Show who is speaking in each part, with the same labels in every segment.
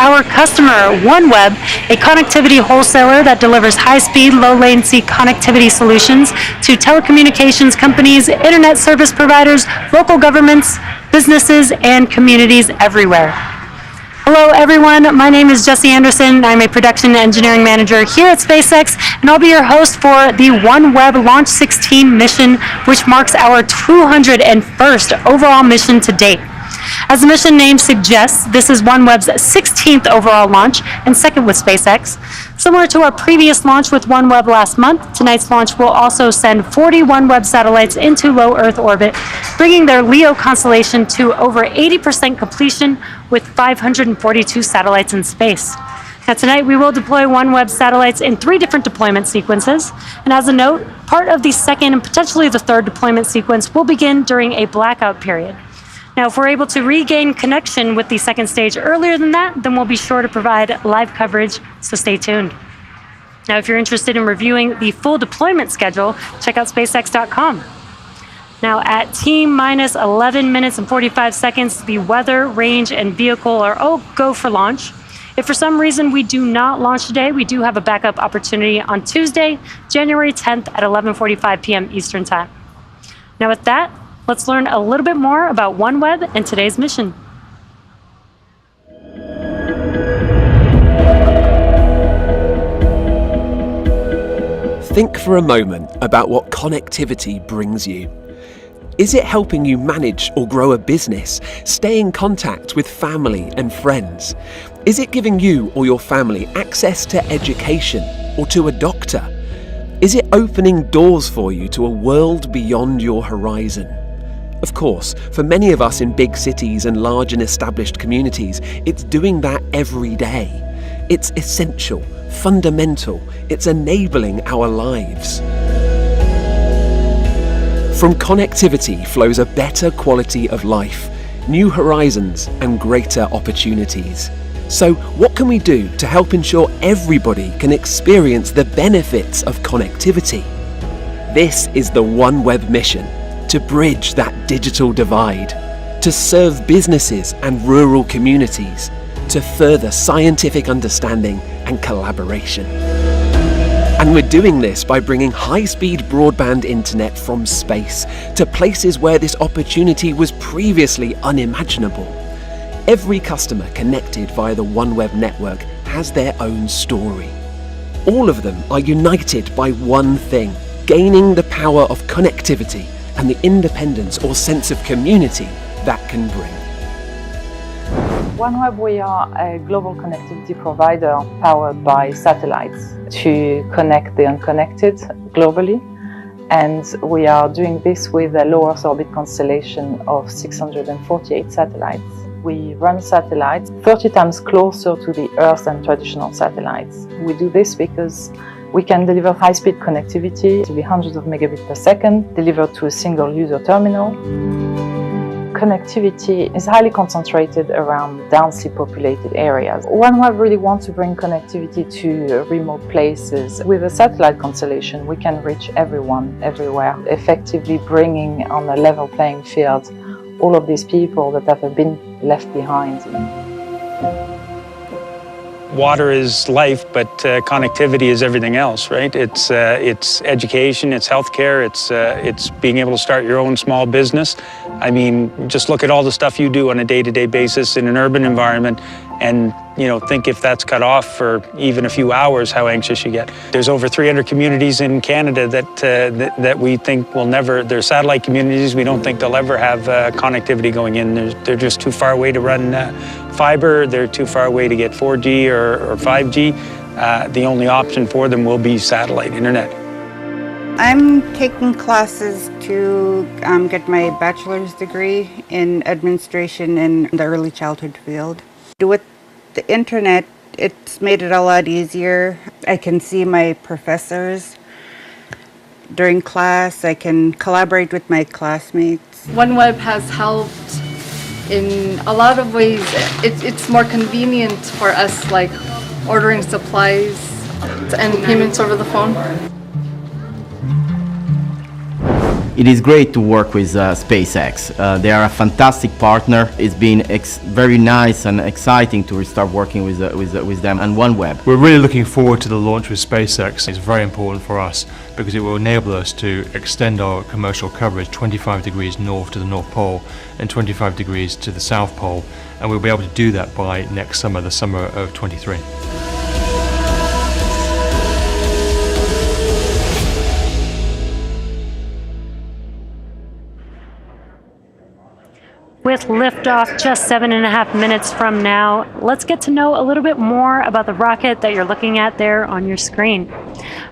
Speaker 1: our customer, OneWeb, a connectivity wholesaler that delivers high-speed, low-latency connectivity solutions to telecommunications companies, internet service providers, local governments, businesses, and communities everywhere. Hello everyone, my name is Jesse Anderson. I'm a production engineering manager here at SpaceX, and I'll be your host for the OneWeb Launch 16 mission, which marks our 201st overall mission to date. As the mission name suggests, this is OneWeb's 16th overall launch and second with SpaceX. Similar to our previous launch with OneWeb last month, tonight's launch will also send 40 OneWeb satellites into low Earth orbit, bringing their LEO constellation to over 80% completion with 542 satellites in space. Now tonight we will deploy OneWeb satellites in 3 different deployment sequences, and as a note, part of the second and potentially the third deployment sequence will begin during a blackout period. Now, if we're able to regain connection with the second stage earlier than that, then we'll be sure to provide live coverage, so stay tuned. Now, if you're interested in reviewing the full deployment schedule, check out SpaceX.com. Now, at T-minus 11 minutes and 45 seconds, the weather, range, and vehicle are all go for launch. If for some reason we do not launch today, we do have a backup opportunity on Tuesday, January 10th at 11:45 p.m. Eastern Time. Now, with that, let's learn a little bit more about OneWeb and today's mission.
Speaker 2: Think for a moment about what connectivity brings you. Is it helping you manage or grow a business, stay in contact with family and friends? Is it giving you or your family access to education or to a doctor? Is it opening doors for you to a world beyond your horizon? Of course, for many of us in big cities and large and established communities, it's doing that every day. It's essential, fundamental, it's enabling our lives. From connectivity flows a better quality of life, new horizons and greater opportunities. So what can we do to help ensure everybody can experience the benefits of connectivity? This is the OneWeb mission. To bridge that digital divide, to serve businesses and rural communities, to further scientific understanding and collaboration. And we're doing this by bringing high-speed broadband internet from space to places where this opportunity was previously unimaginable. Every customer connected via the OneWeb network has their own story. All of them are united by one thing: gaining the power of connectivity and the independence or sense of community that can bring.
Speaker 3: OneWeb, we are a global connectivity provider powered by satellites to connect the unconnected globally. And we are doing this with a low Earth orbit constellation of 648 satellites. We run satellites 30 times closer to the Earth than traditional satellites. We do this because we can deliver high-speed connectivity to be hundreds of megabits per second, delivered to a single user terminal. Connectivity is highly concentrated around densely populated areas. OneWeb really wants to bring connectivity to remote places. With a satellite constellation, we can reach everyone, everywhere, effectively bringing on a level playing field all of these people that have been left behind.
Speaker 4: Water is life, but connectivity is everything else, right? It's education, it's healthcare, it's being able to start your own small business. I mean, just look at all the stuff you do on a day-to-day basis in an urban environment, and think if that's cut off for even a few hours, how anxious you get. There's over 300 communities in Canada that we think will never. They're satellite communities. We don't think they'll ever have connectivity going in. They're just too far away to run fiber. They're too far away to get 4G or 5G. The only option for them will be satellite internet.
Speaker 5: I'm taking classes to get my bachelor's degree in administration in the early childhood field. With the internet, it's made it a lot easier. I can see my professors during class. I can collaborate with my classmates.
Speaker 6: OneWeb has helped in a lot of ways. It's more convenient for us, like ordering supplies and payments over the phone.
Speaker 7: It is great to work with SpaceX. They are a fantastic partner. It's been very nice and exciting to start working with them and OneWeb.
Speaker 8: We're really looking forward to the launch with SpaceX. It's very important for us because it will enable us to extend our commercial coverage 25 degrees north to the North Pole and 25 degrees to the South Pole, and we'll be able to do that by next summer, the summer of 23.
Speaker 1: With liftoff just 7.5 minutes from now, let's get to know a little bit more about the rocket that you're looking at there on your screen.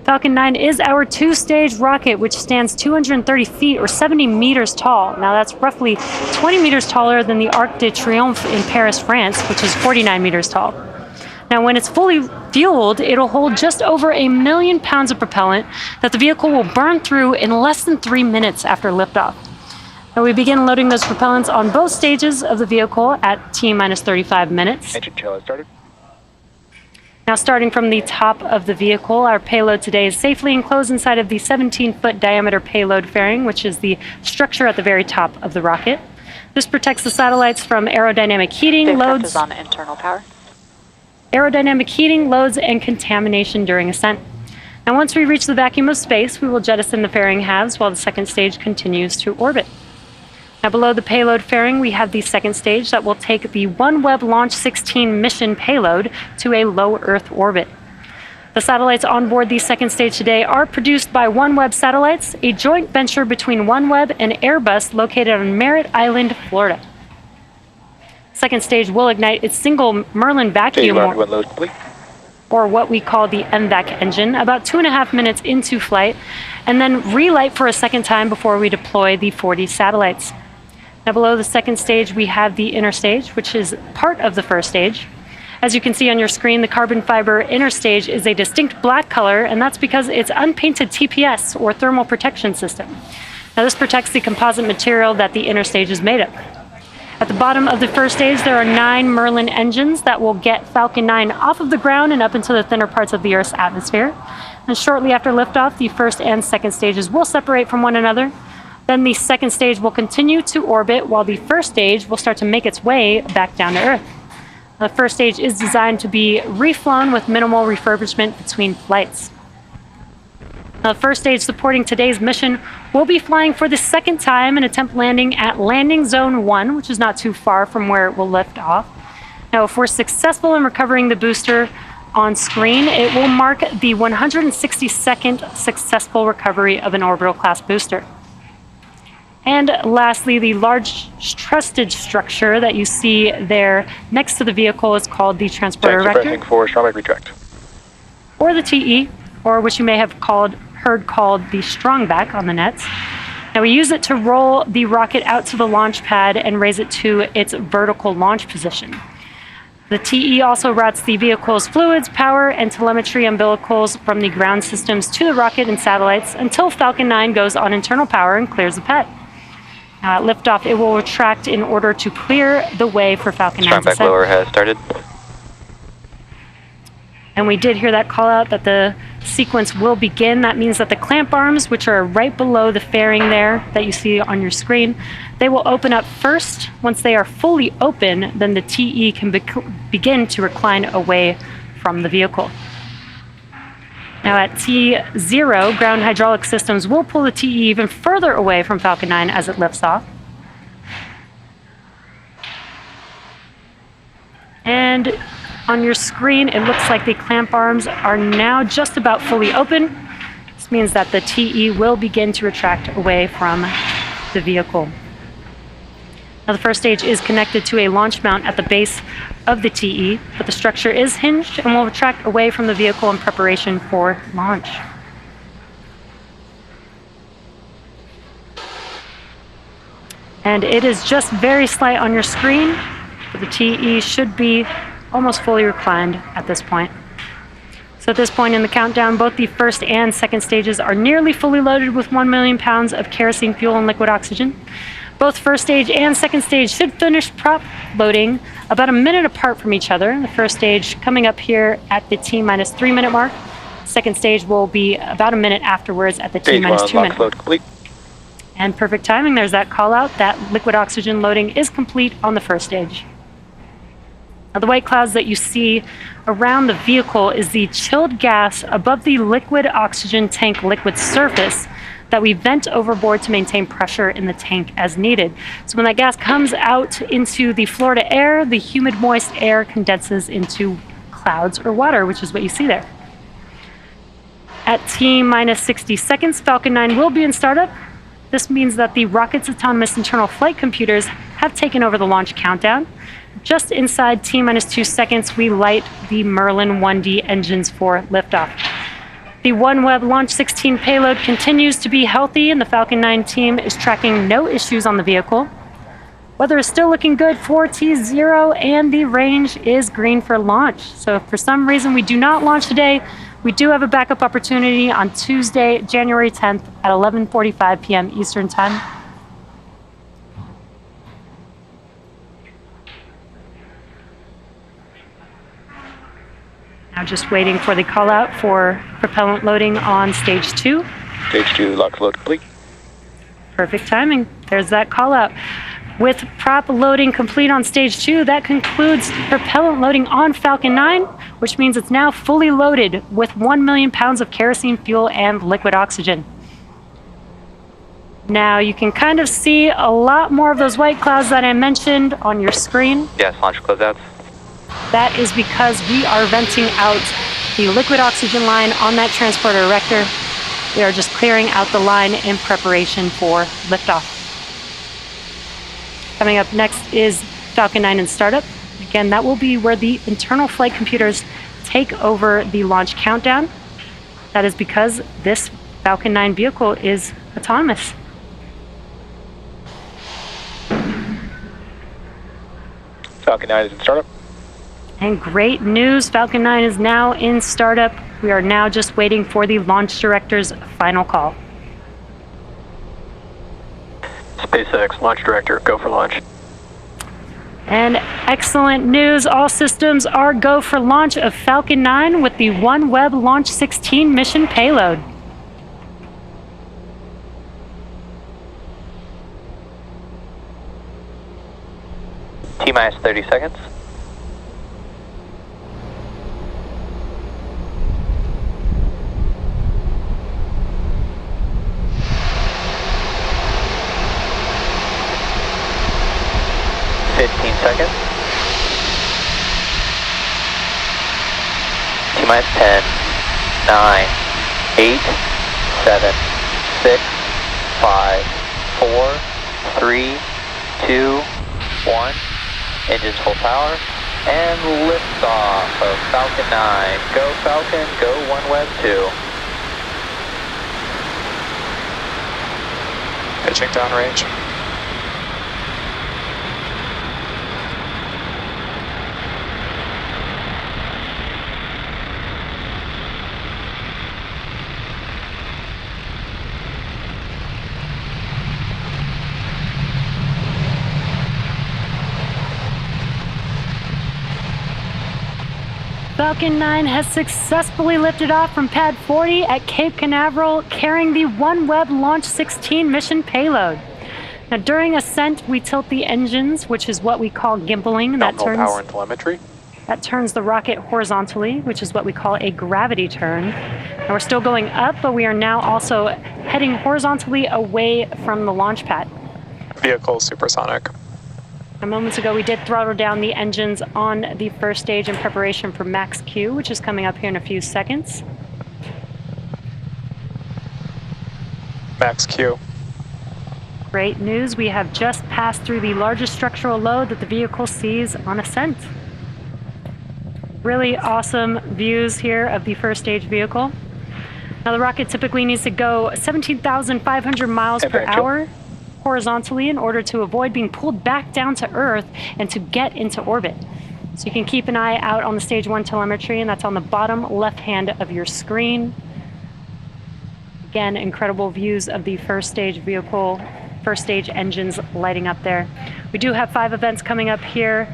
Speaker 1: Falcon 9 is our two-stage rocket, which stands 230 feet or 70 meters tall. Now that's roughly 20 meters taller than the Arc de Triomphe in Paris, France, which is 49 meters tall. Now, when it's fully fueled, it'll hold just over 1 million pounds of propellant that the vehicle will burn through in less than 3 minutes after liftoff. Now we begin loading those propellants on both stages of the vehicle at T-minus 35 minutes.
Speaker 9: Engine kill has started.
Speaker 1: Now starting from the top of the vehicle, our payload today is safely enclosed inside of the 17-foot diameter payload fairing, which is the structure at the very top of the rocket. This protects the satellites from aerodynamic heating, loads,
Speaker 10: on internal power.
Speaker 1: Aerodynamic heating, loads, and contamination during ascent. Now once we reach the vacuum of space, we will jettison the fairing halves while the second stage continues to orbit. Now below the payload fairing, we have the second stage that will take the OneWeb Launch 16 mission payload to a low Earth orbit. The satellites on board the second stage today are produced by OneWeb Satellites, a joint venture between OneWeb and Airbus located on Merritt Island, Florida. Second stage will ignite its single Merlin vacuum, or what we call the MVAC engine, about 2.5 minutes into flight, and then relight for a second time before we deploy the 40 satellites. Now below the second stage, we have the inner stage, which is part of the first stage. As you can see on your screen, the carbon fiber inner stage is a distinct black color, and that's because it's unpainted TPS, or thermal protection system. Now this protects the composite material that the inner stage is made of. At the bottom of the first stage, there are 9 Merlin engines that will get Falcon 9 off of the ground and up into the thinner parts of the Earth's atmosphere. And shortly after liftoff, the first and second stages will separate from one another. Then the second stage will continue to orbit while the first stage will start to make its way back down to Earth. The first stage is designed to be reflown with minimal refurbishment between flights. The first stage supporting today's mission will be flying for the second time and attempt landing at Landing Zone 1, which is not too far from where it will lift off. Now, if we're successful in recovering the booster on screen, it will mark the 162nd successful recovery of an orbital class booster. And lastly, the large trusted structure that you see there next to the vehicle is called the transporter erector,
Speaker 9: for Stromberg retract,
Speaker 1: or the TE, or which you may have heard called the strongback on the nets. Now we use it to roll the rocket out to the launch pad and raise it to its vertical launch position. The TE also routes the vehicle's fluids, power, and telemetry umbilicals from the ground systems to the rocket and satellites until Falcon 9 goes on internal power and clears the pad. Now at liftoff, it will retract in order to clear the way for Falcon 9's
Speaker 9: Strongback
Speaker 1: ascent.
Speaker 9: lower has started.
Speaker 1: And we did hear that call out that the sequence will begin. That means that the clamp arms, which are right below the fairing there that you see on your screen, they will open up first. Once they are fully open, then the TE can begin to recline away from the vehicle. Now at T0, ground hydraulic systems will pull the TE even further away from Falcon 9 as it lifts off. And on your screen, it looks like the clamp arms are now just about fully open. This means that the TE will begin to retract away from the vehicle. Now the first stage is connected to a launch mount at the base of the TE, but the structure is hinged and will retract away from the vehicle in preparation for launch. And it is just very slight on your screen, but the TE should be almost fully reclined at this point. So at this point in the countdown, both the first and second stages are nearly fully loaded with 1 million pounds of kerosene fuel and liquid oxygen. Both first stage and second stage should finish prop loading about a minute apart from each other. The first stage coming up here at the T-minus 3 minute mark. Second stage will be about a minute afterwards at the T-minus 2 minute mark. And perfect timing, there's that call out. That liquid oxygen loading is complete on the first stage. Now, the white clouds that you see around the vehicle is the chilled gas above the liquid oxygen tank liquid surface that we vent overboard to maintain pressure in the tank as needed. So when that gas comes out into the Florida air, the humid, moist air condenses into clouds or water, which is what you see there. At T-minus 60 seconds, Falcon 9 will be in startup. This means that the rocket's autonomous internal flight computers have taken over the launch countdown. Just inside T-minus 2 seconds, we light the Merlin 1D engines for liftoff. The OneWeb Launch 16 payload continues to be healthy, and the Falcon 9 team is tracking no issues on the vehicle. Weather is still looking good for T0, and the range is green for launch. So if for some reason we do not launch today, we do have a backup opportunity on Tuesday, January 10th at 11:45 p.m. Eastern Time. Now just waiting for the call out for propellant loading on stage 2.
Speaker 9: Stage 2, lock load complete.
Speaker 1: Perfect timing. There's that call out. With prop loading complete on stage 2, that concludes propellant loading on Falcon 9, which means it's now fully loaded with 1 million pounds of kerosene fuel and liquid oxygen. Now you can kind of see a lot more of those white clouds that I mentioned on your screen.
Speaker 9: Yes, launch closeouts.
Speaker 1: That is because we are venting out the liquid oxygen line on that transporter erector. We are just clearing out the line in preparation for liftoff. Coming up next is Falcon 9 in startup. Again, that will be where the internal flight computers take over the launch countdown. That is because this Falcon 9 vehicle is autonomous.
Speaker 9: Falcon 9 is in startup.
Speaker 1: And great news, Falcon 9 is now in startup. We are now just waiting for the launch director's final call.
Speaker 9: SpaceX launch director, go for launch.
Speaker 1: And excellent news, all systems are go for launch of Falcon 9 with the OneWeb Launch 16 mission payload.
Speaker 9: T-minus 30 seconds. Seconds. T-minus 10, 9, 8, 7, 6, 5, 4, 3, 2, 1. Engines full power. And liftoff of Falcon 9. Go Falcon, go OneWeb 2. Pitching downrange.
Speaker 1: Falcon 9 has successfully lifted off from Pad 40 at Cape Canaveral, carrying the OneWeb Launch 16 mission payload. Now, during ascent, we tilt the engines, which is what we call gimbaling.
Speaker 9: Power and telemetry.
Speaker 1: That turns the rocket horizontally, which is what we call a gravity turn. Now, we're still going up, but we are now also heading horizontally away from the launch pad.
Speaker 9: Vehicle supersonic.
Speaker 1: Moments ago, we did throttle down the engines on the first stage in preparation for Max Q, which is coming up here in a few seconds.
Speaker 9: Max Q.
Speaker 1: Great news, we have just passed through the largest structural load that the vehicle sees on ascent. Really awesome views here of the first stage vehicle. Now, the rocket typically needs to go 17,500 miles per hour horizontally in order to avoid being pulled back down to Earth and to get into orbit. So you can keep an eye out on the stage 1 telemetry, and that's on the bottom left hand of your screen. Again, incredible views of the first stage vehicle, first stage engines lighting up there. We do have 5 events coming up here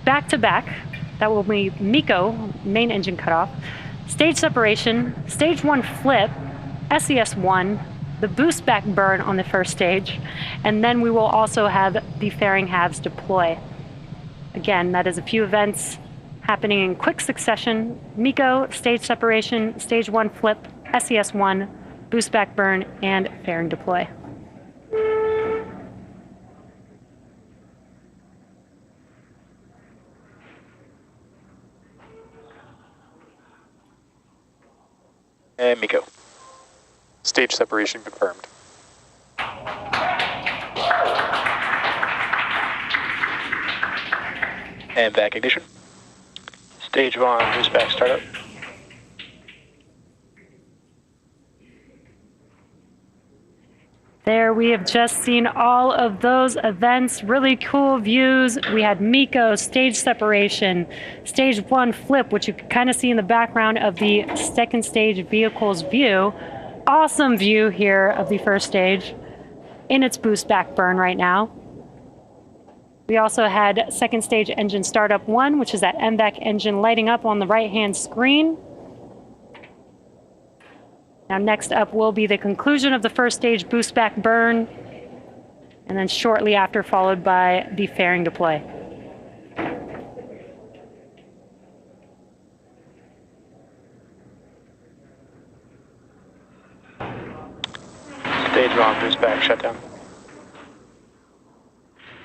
Speaker 1: back to back. That will be MECO, main engine cutoff, stage separation, stage 1 flip, SES1, the boost back burn on the first stage, and then we will also have the fairing halves deploy. Again, that is a few events happening in quick succession: MECO, stage separation, stage 1 flip, SES-1, boost back burn, and fairing deploy.
Speaker 9: And MECO. Stage separation confirmed. And back ignition. Stage 1, boost back startup.
Speaker 1: There we have just seen all of those events, really cool views. We had MECO, stage separation, stage 1 flip, which you can kind of see in the background of the second stage vehicle's view. Awesome view here of the first stage in its boost back burn right now. We also had second stage engine startup 1, which is that MVAC engine lighting up on the right-hand screen. Now next up will be the conclusion of the first stage boost back burn, and then shortly after followed by the fairing deploy.
Speaker 9: Stage 1, boost back shutdown.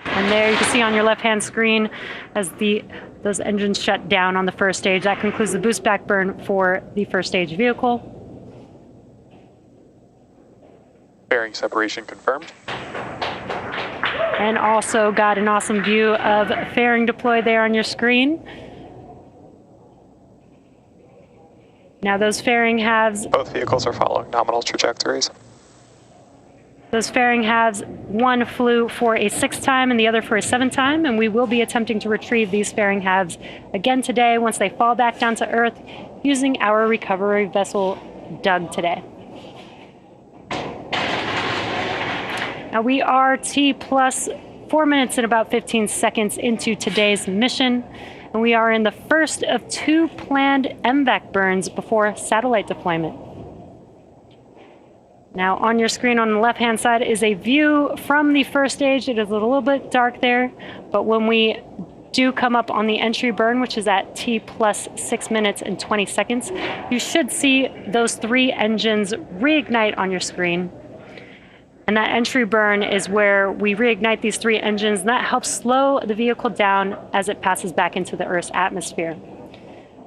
Speaker 1: And there you can see on your left-hand screen as those engines shut down on the first stage. That concludes the boost back burn for the first stage vehicle.
Speaker 9: Fairing separation confirmed.
Speaker 1: And also got an awesome view of fairing deploy there on your screen. Now those fairing halves,
Speaker 9: Both vehicles are following nominal trajectories.
Speaker 1: those fairing halves, one flew for a 6 time and the other for a 7 time, and we will be attempting to retrieve these fairing halves again today once they fall back down to Earth using our recovery vessel Doug today. Now we are T plus 4 minutes and about 15 seconds into today's mission, and we are in the first of 2 planned MVAC burns before satellite deployment. Now on your screen on the left-hand side is a view from the first stage. It is a little bit dark there, but when we do come up on the entry burn, which is at T plus 6 minutes and 20 seconds, you should see those 3 engines reignite on your screen. And that entry burn is where we reignite these 3 engines, and that helps slow the vehicle down as it passes back into the Earth's atmosphere.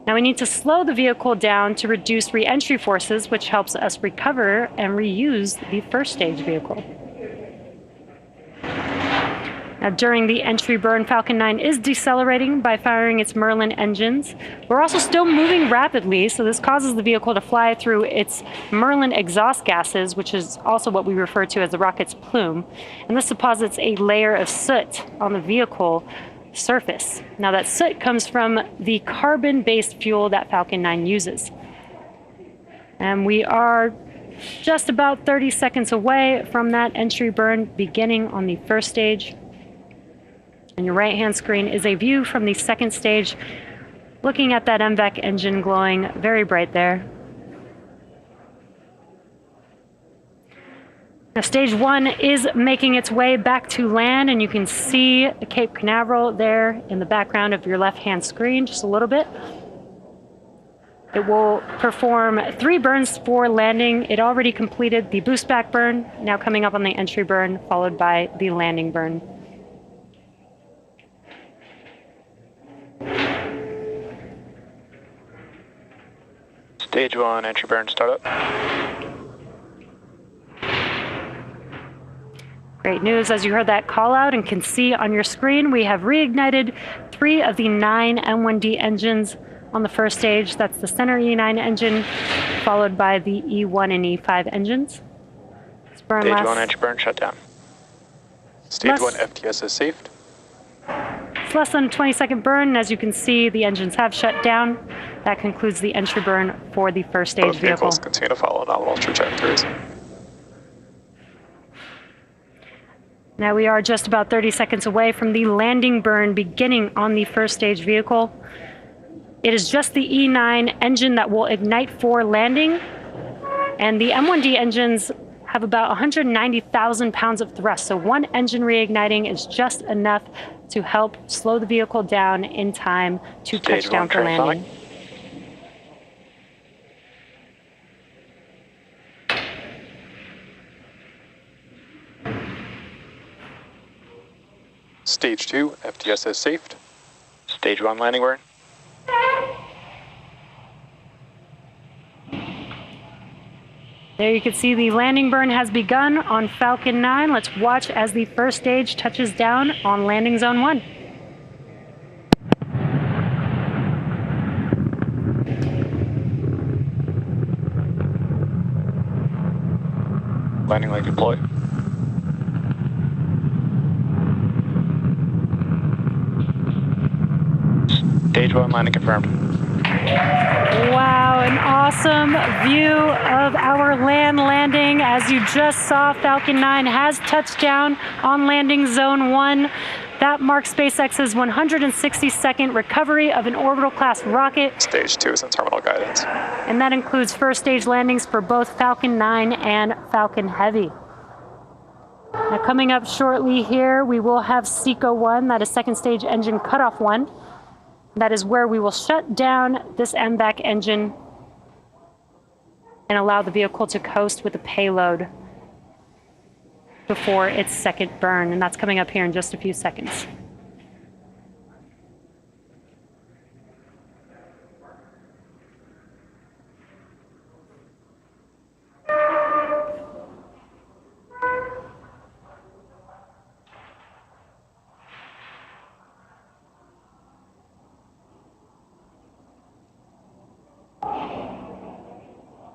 Speaker 1: Now we need to slow the vehicle down to reduce re-entry forces, which helps us recover and reuse the first stage vehicle. Now during the entry burn, Falcon 9 is decelerating by firing its Merlin engines. We're also still moving rapidly, so this causes the vehicle to fly through its Merlin exhaust gases, which is also what we refer to as the rocket's plume. And this deposits a layer of soot on the vehicle surface. Now that soot comes from the carbon-based fuel that Falcon 9 uses. And we are just about 30 seconds away from that entry burn beginning on the first stage. On your right-hand screen is a view from the second stage, looking at that MVAC engine glowing very bright there. Now, stage 1 is making its way back to land, and you can see Cape Canaveral there in the background of your left-hand screen just a little bit. It will perform 3 burns for landing. It already completed the boost back burn, now coming up on the entry burn, followed by the landing burn.
Speaker 9: Stage 1, entry burn startup.
Speaker 1: Great news, as you heard that call out and can see on your screen, we have reignited 3 of the 9 M1D engines on the first stage. That's the center E9 engine, followed by the E1 and E5 engines.
Speaker 9: Stage 1, entry burn shutdown. Stage 1, FTS is saved.
Speaker 1: It's less than a 20-second burn, and as you can see, the engines have shut down. That concludes the entry burn for the first stage
Speaker 9: Both
Speaker 1: vehicle.
Speaker 9: vehicles continue to follow nominal trajectories.
Speaker 1: Now we are just about 30 seconds away from the landing burn beginning on the first stage vehicle. It is just the E9 engine that will ignite for landing, and the M1D engines have about 190,000 pounds of thrust. So one engine reigniting is just enough to help slow the vehicle down in time to touch down for landing.
Speaker 9: Stage 2, FTS is safed. Stage 1 landing burn.
Speaker 1: There you can see the landing burn has begun on Falcon 9. Let's watch as the first stage touches down on landing zone 1.
Speaker 9: Landing leg deployed. Stage 1 landing confirmed.
Speaker 1: Wow, an awesome view of our landing. As you just saw, Falcon 9 has touched down on landing zone 1. That marks SpaceX's 162nd recovery of an orbital class rocket.
Speaker 9: Stage 2 is in terminal guidance.
Speaker 1: And that includes first stage landings for both Falcon 9 and Falcon Heavy. Now coming up shortly here, we will have SECO 1, that is second stage engine cutoff 1. That is where we will shut down this MVAC engine and allow the vehicle to coast with the payload before its second burn. And that's coming up here in just a few seconds.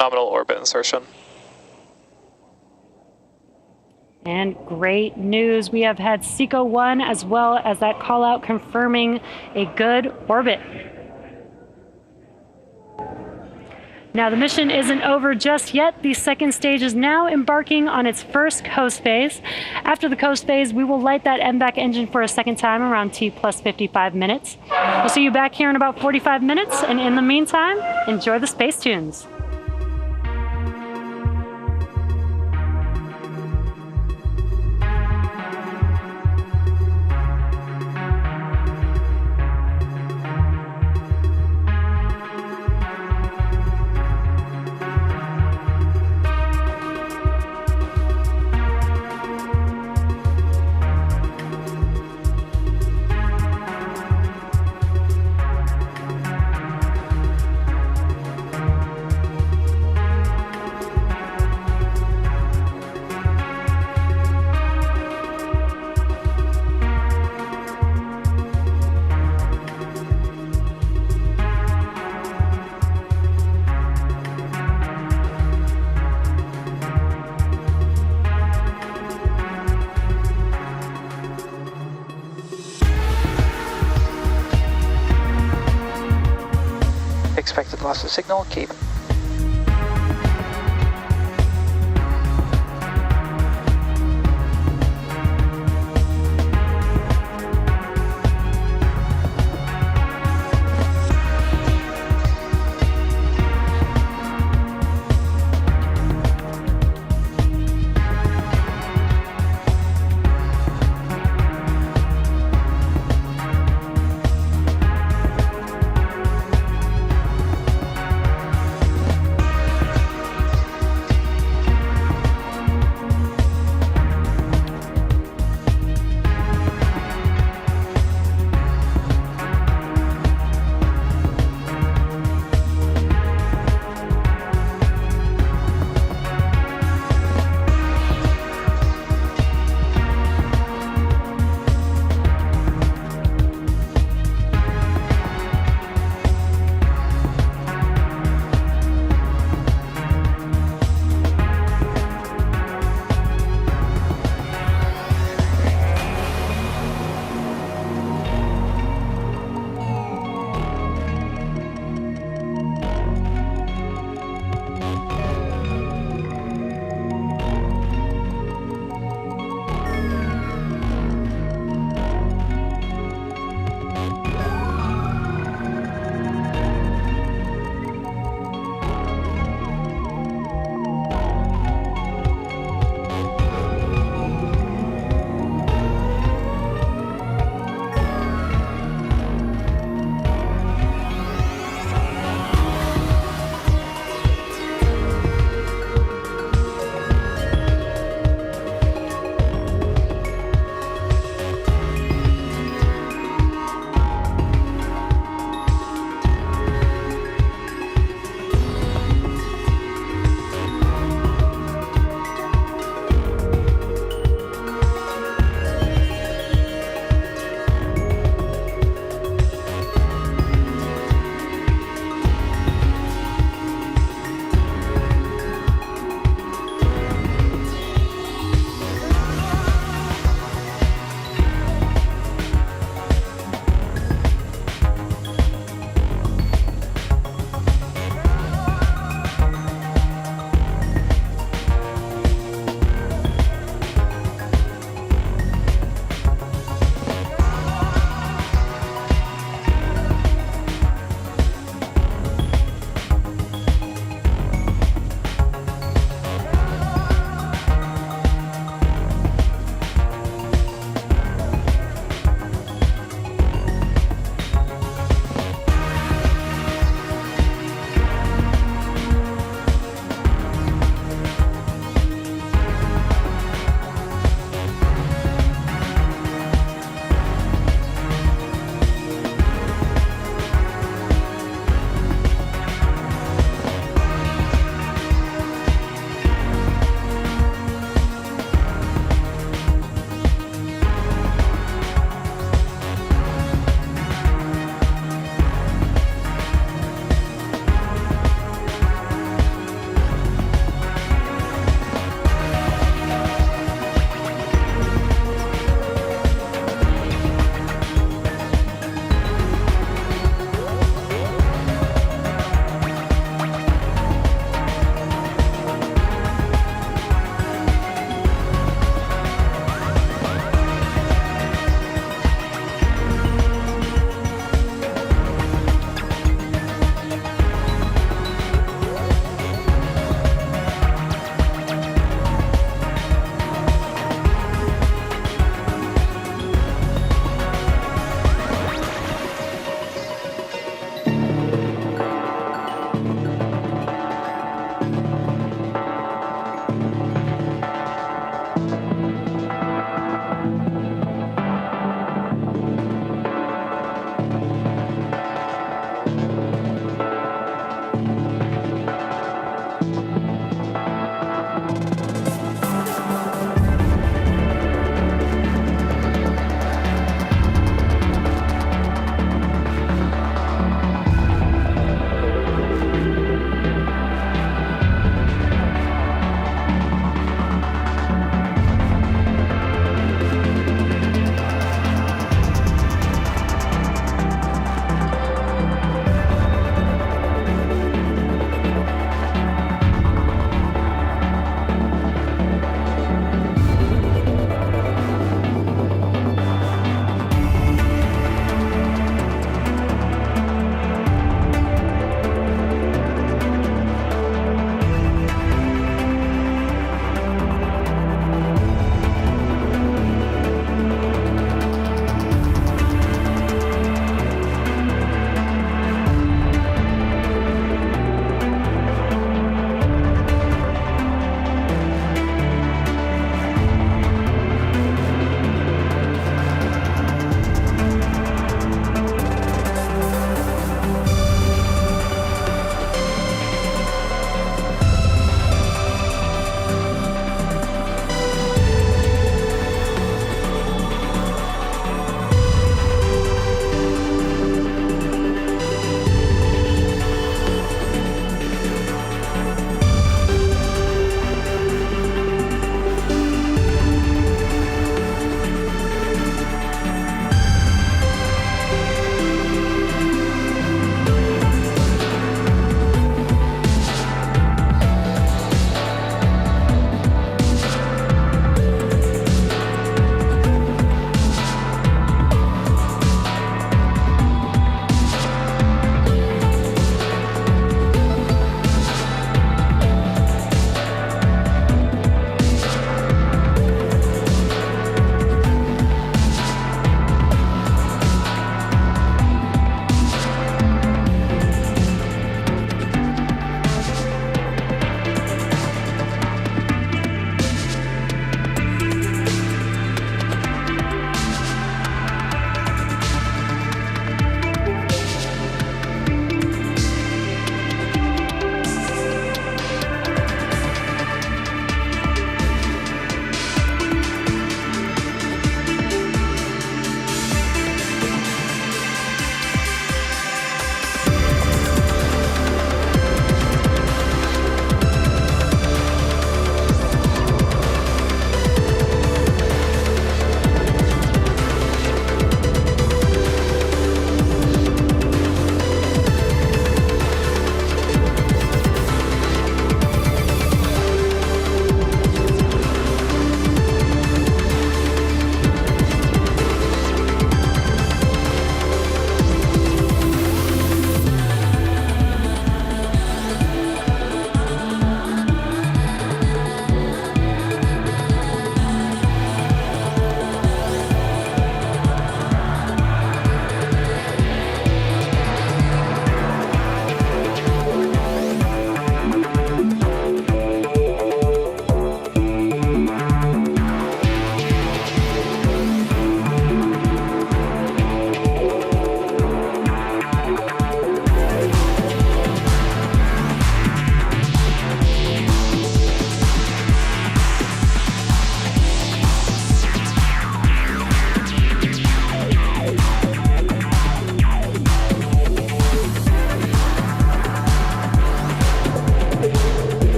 Speaker 9: Nominal orbit insertion.
Speaker 1: And great news, we have had SECO 1 as well as that call out confirming a good orbit. Now the mission isn't over just yet. The second stage is now embarking on its first coast phase. After the coast phase, we will light that MVAC engine for a second time around T plus 55 minutes. We'll see you back here in about 45 minutes, and in the meantime, enjoy the space tunes.
Speaker 10: Expected loss of signal, keep.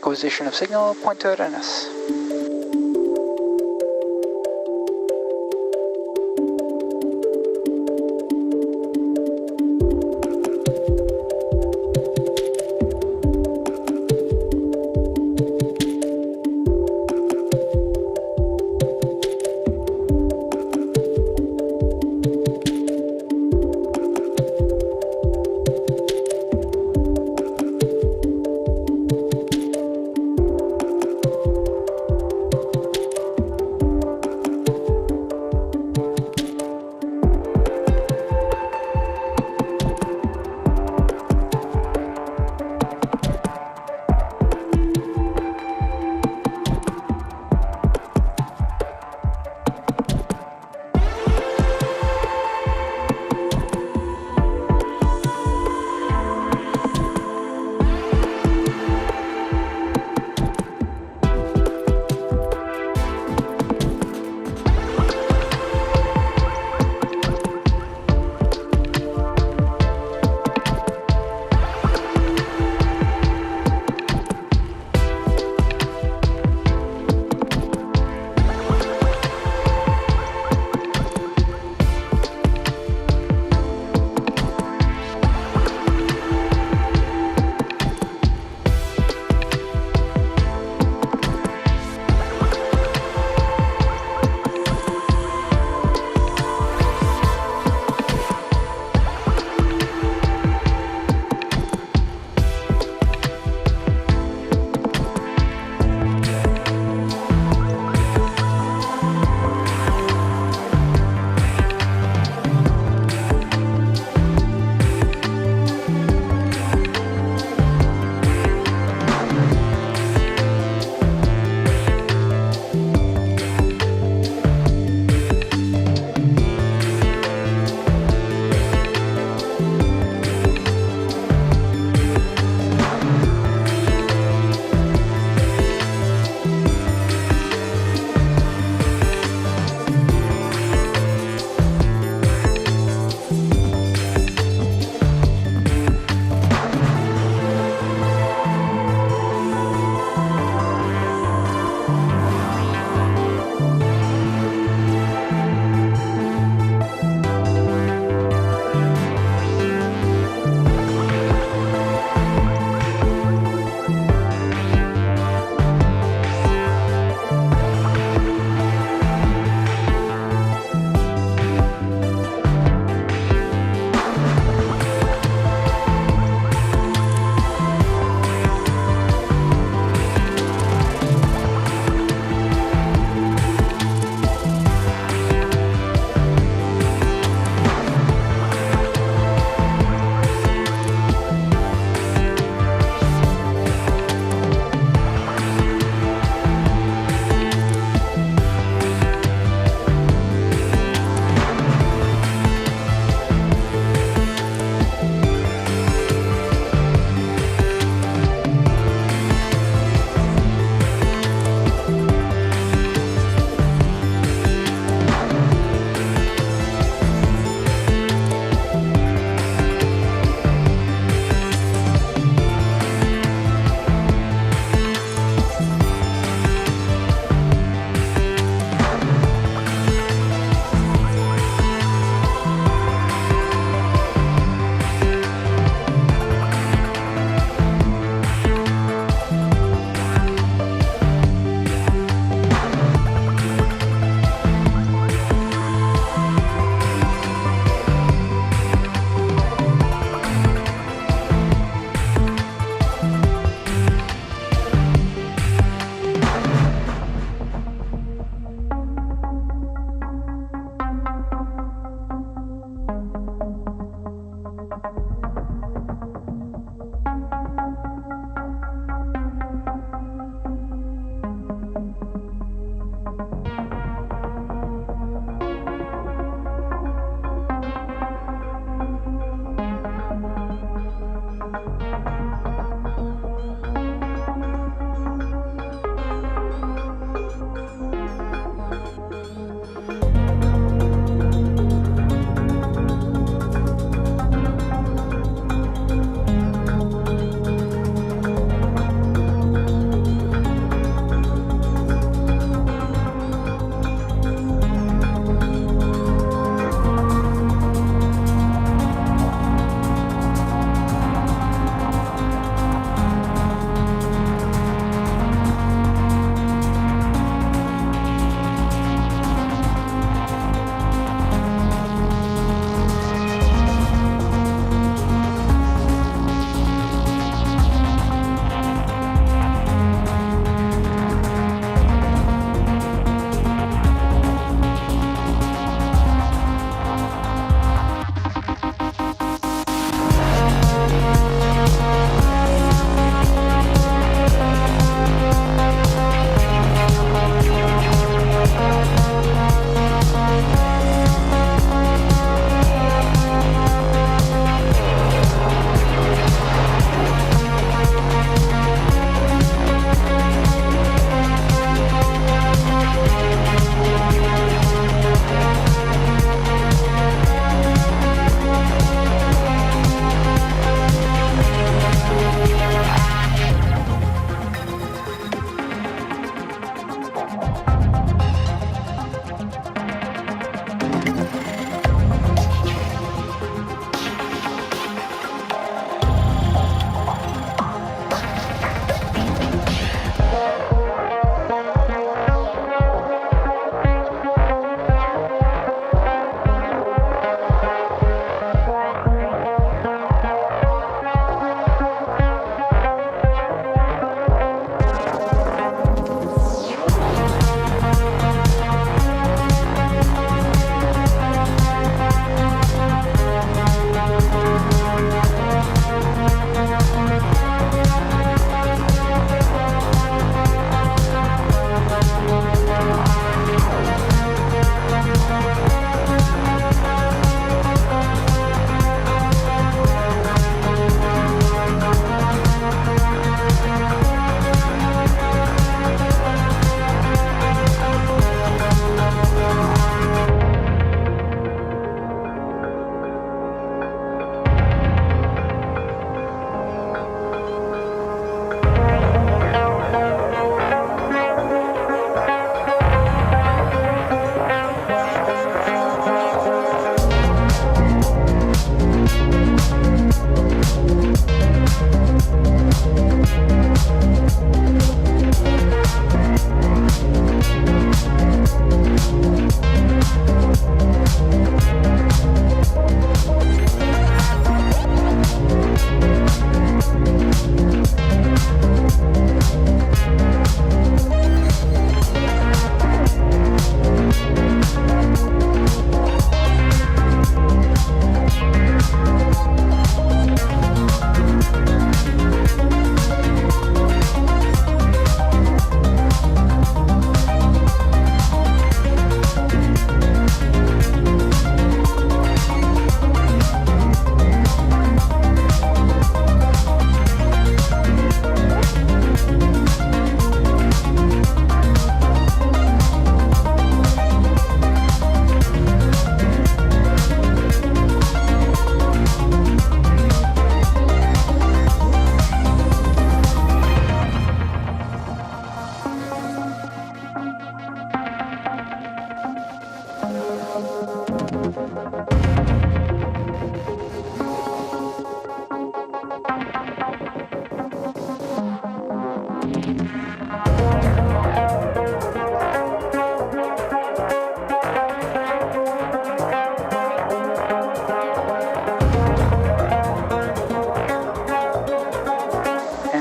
Speaker 9: Acquisition of signal, point to readiness.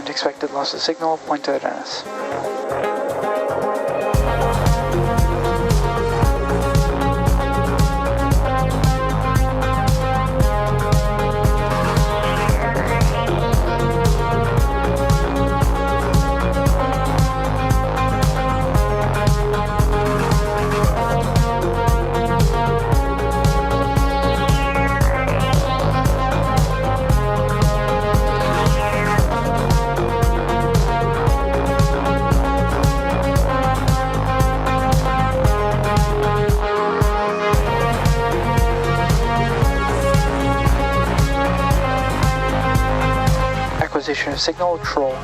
Speaker 9: Expected loss of signal, point to NS. Acquisition of signal, troll.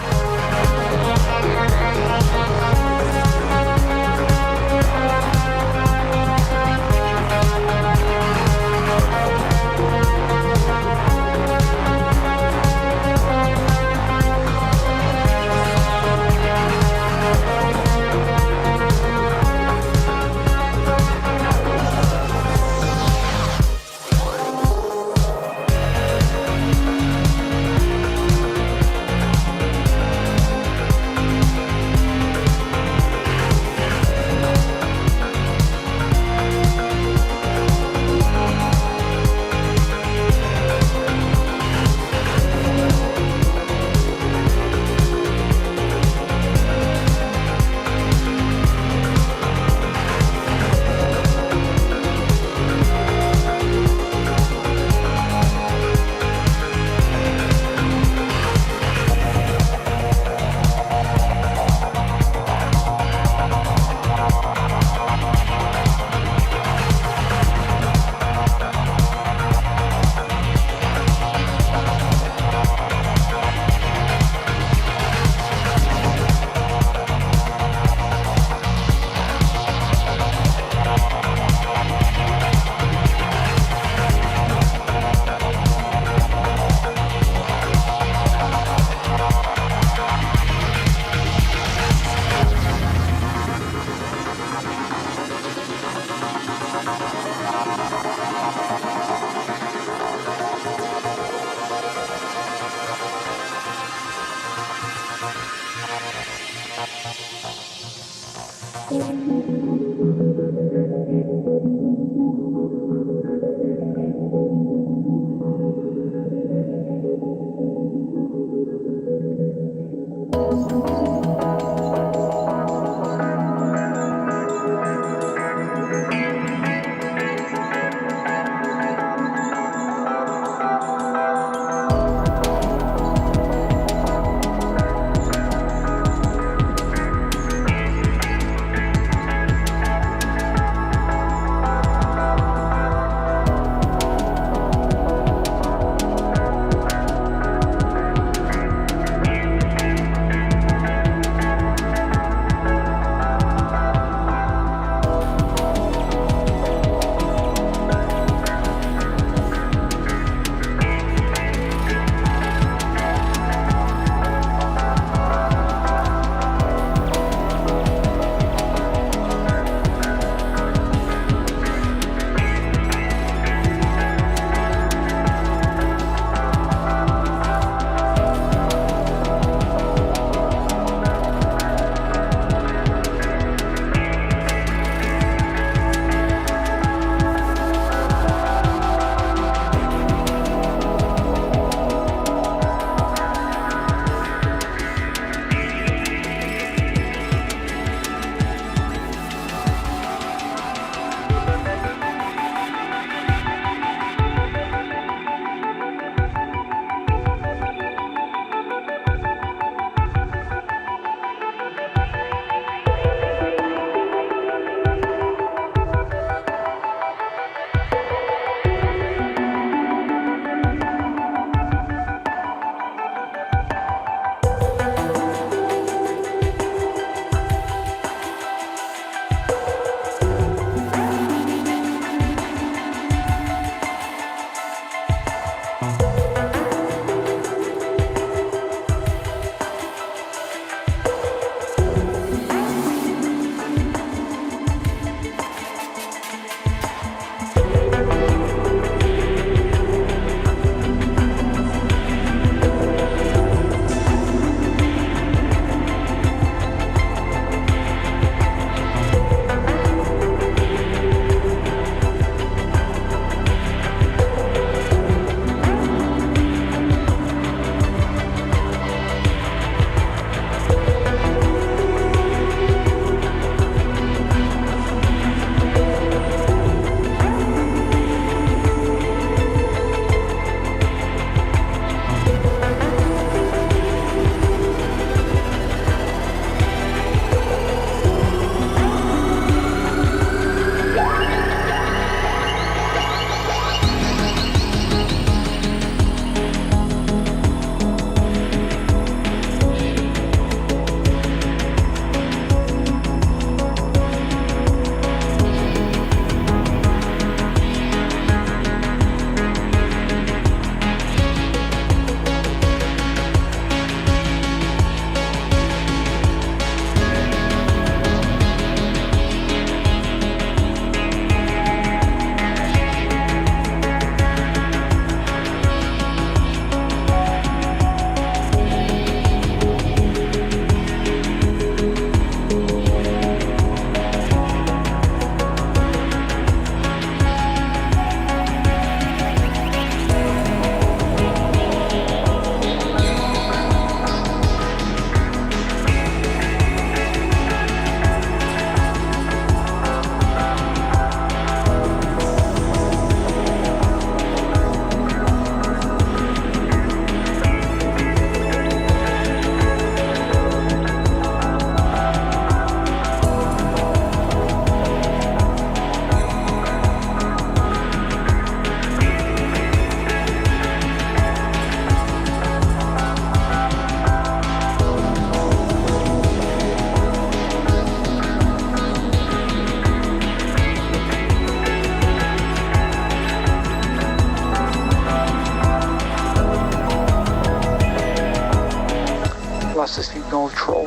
Speaker 9: processing neutral.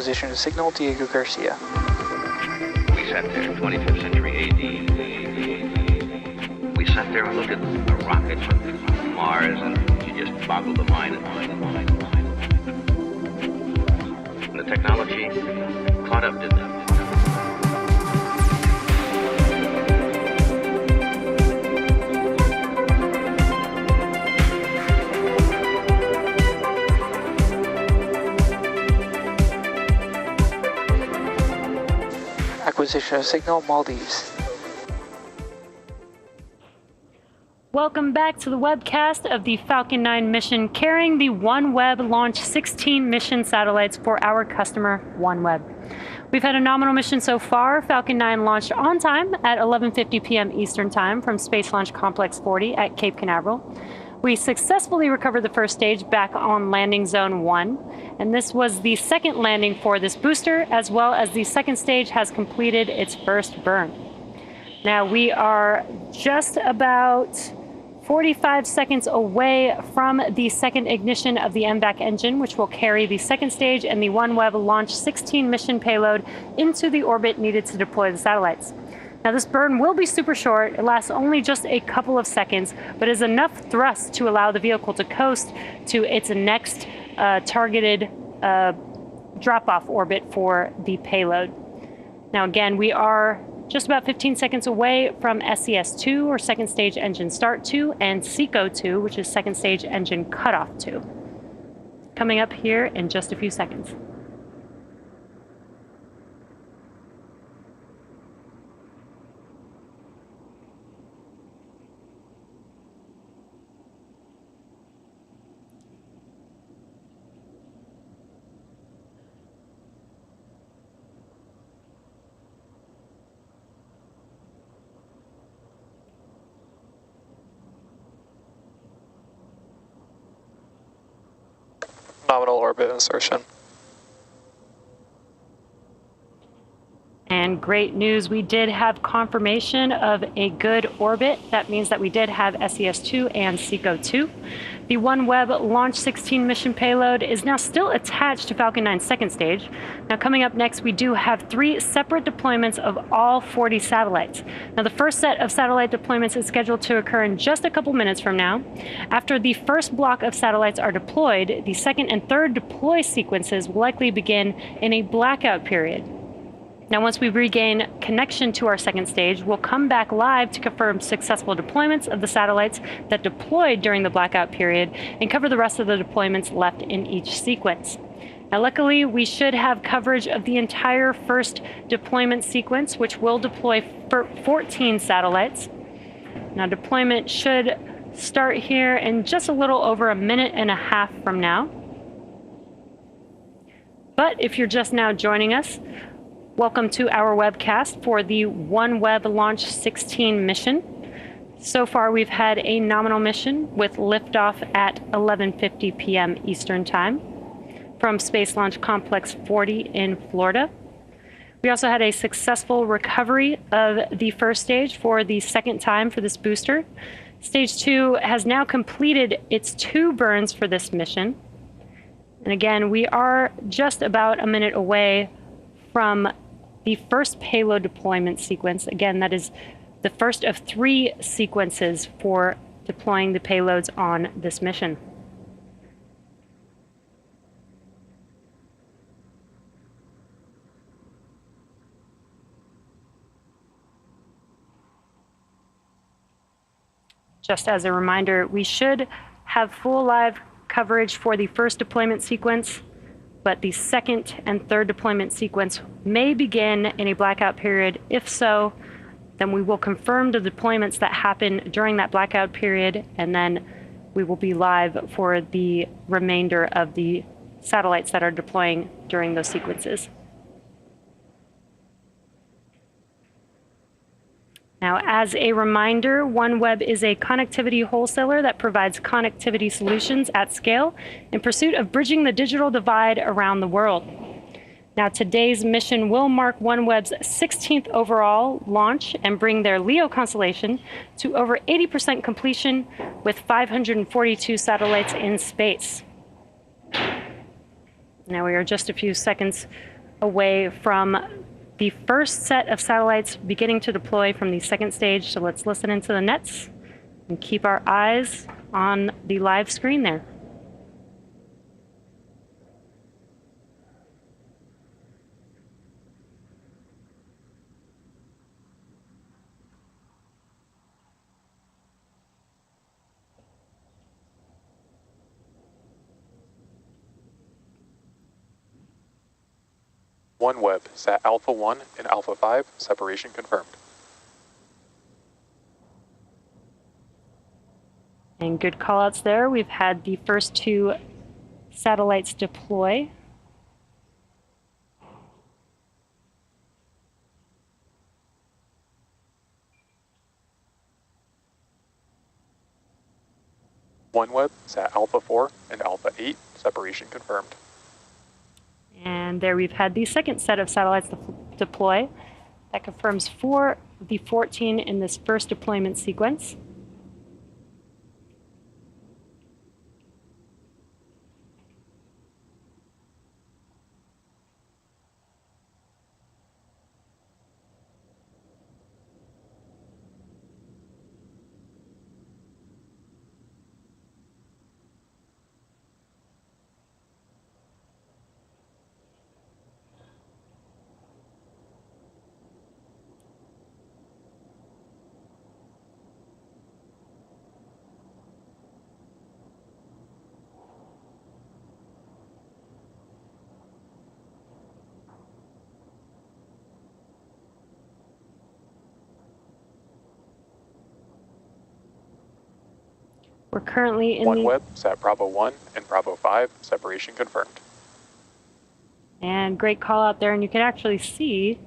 Speaker 9: Acquisition of signal, Diego Garcia.
Speaker 10: We sat there in 25th century AD. We sat there and looked at a rocket from Mars, and you just boggled the mind and mind and mind and mind. And the technology caught up, didn't it?
Speaker 9: Acquisition of signal, Maldives.
Speaker 1: Welcome back to the webcast of the Falcon 9 mission carrying the OneWeb Launch 16 mission satellites for our customer, OneWeb. We've had a nominal mission so far. Falcon 9 launched on time at 11:50 p.m. Eastern Time from Space Launch Complex 40 at Cape Canaveral. We successfully recovered the first stage back on landing zone 1, and this was the second landing for this booster, as well as the second stage has completed its first burn. Now we are just about 45 seconds away from the second ignition of the MVAC engine, which will carry the second stage and the OneWeb Launch 16 mission payload into the orbit needed to deploy the satellites. Now this burn will be super short. It lasts only just a couple of seconds, but is enough thrust to allow the vehicle to coast to its next targeted drop-off orbit for the payload. Now again, we are just about 15 seconds away from SES-2, or second stage engine start 2, and SECO-2, which is second stage engine cutoff 2. Coming up here in just a few seconds.
Speaker 9: Nominal orbit insertion.
Speaker 1: And great news, we did have confirmation of a good orbit. That means that we did have SES-2 and SECO-2. The OneWeb Launch 16 mission payload is now still attached to Falcon 9's second stage. Now coming up next, we do have 3 separate deployments of all 40 satellites. Now the first set of satellite deployments is scheduled to occur in just a couple minutes from now. After the first block of satellites are deployed, the second and third deploy sequences will likely begin in a blackout period. Now, once we regain connection to our second stage, we'll come back live to confirm successful deployments of the satellites that deployed during the blackout period and cover the rest of the deployments left in each sequence. Now, luckily, we should have coverage of the entire first deployment sequence, which will deploy 14 satellites. Now, deployment should start here in just a little over a minute and a half from now. But if you're just now joining us, welcome to our webcast for the OneWeb Launch 16 mission. So far, we've had a nominal mission with liftoff at 11:50 p.m. Eastern Time from Space Launch Complex 40 in Florida. We also had a successful recovery of the first stage for the second time for this booster. Stage 2 has now completed its 2 burns for this mission. And again, we are just about a minute away from the first payload deployment sequence. Again, that is the first of 3 sequences for deploying the payloads on this mission. Just as a reminder, we should have full live coverage for the first deployment sequence, but the second and third deployment sequence may begin in a blackout period. If so, then we will confirm the deployments that happen during that blackout period, and then we will be live for the remainder of the satellites that are deploying during those sequences. Now, as a reminder, OneWeb is a connectivity wholesaler that provides connectivity solutions at scale in pursuit of bridging the digital divide around the world. Now, today's mission will mark OneWeb's 16th overall launch and bring their LEO constellation to over 80% completion with 542 satellites in space. Now we are just a few seconds away from the first set of satellites beginning to deploy from the second stage. So let's listen into the nets and keep our eyes on the live screen there.
Speaker 9: OneWeb, Sat Alpha 1 and Alpha 5, separation confirmed.
Speaker 1: And good callouts there. We've had the first two satellites deploy.
Speaker 9: OneWeb, Sat Alpha 4 and Alpha 8, separation confirmed.
Speaker 1: And there we've had the second set of satellites deploy. That confirms 4 of the 14 in this first deployment sequence. We're currently in
Speaker 9: OneWeb, Sat Bravo 1 and Bravo 5, separation confirmed.
Speaker 1: And great call out there, and you can actually see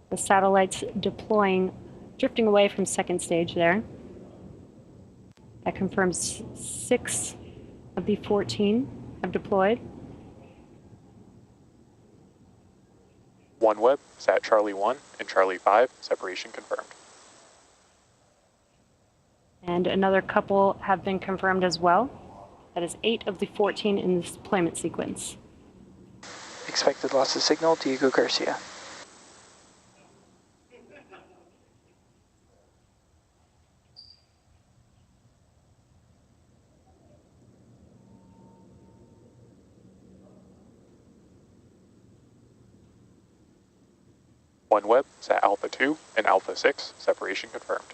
Speaker 1: the satellites deploying, drifting away from second stage there. That confirms 6 of the 14 have deployed.
Speaker 9: OneWeb, Sat Charlie 1 and Charlie 5, separation confirmed.
Speaker 1: And another couple have been confirmed as well. That is 8 of the 14 in this deployment sequence.
Speaker 11: Expected loss of signal, Diego Garcia.
Speaker 9: OneWeb, Sat Alpha 2 and Alpha 6, separation confirmed.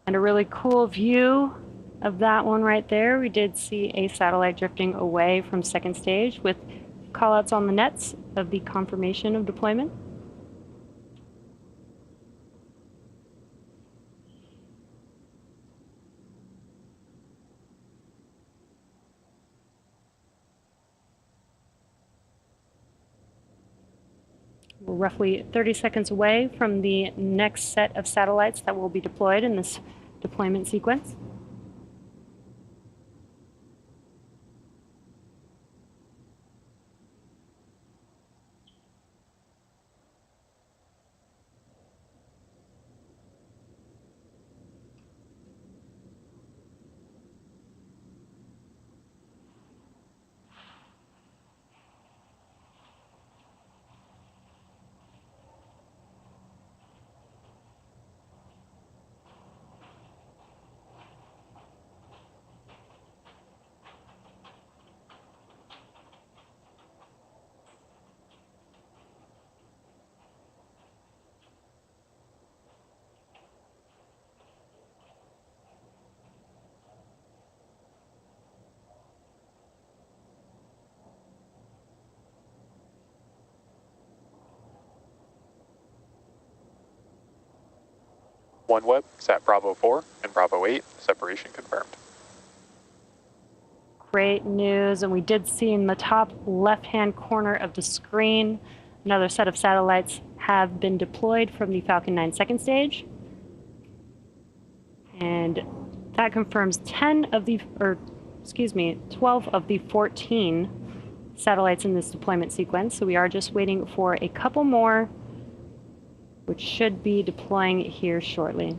Speaker 1: And a really cool view of that one right there. We did see a satellite drifting away from second stage with callouts on the nets of the confirmation of deployment. We're roughly 30 seconds away from the next set of satellites that will be deployed in this deployment sequence.
Speaker 9: OneWeb, Sat Bravo 4 and Bravo 8, separation confirmed.
Speaker 1: Great news, and we did see in the top left-hand corner of the screen, another set of satellites have been deployed from the Falcon 9 second stage. And that confirms 12 of the 14 satellites in this deployment sequence. So we are just waiting for a couple more, which should be deploying here shortly.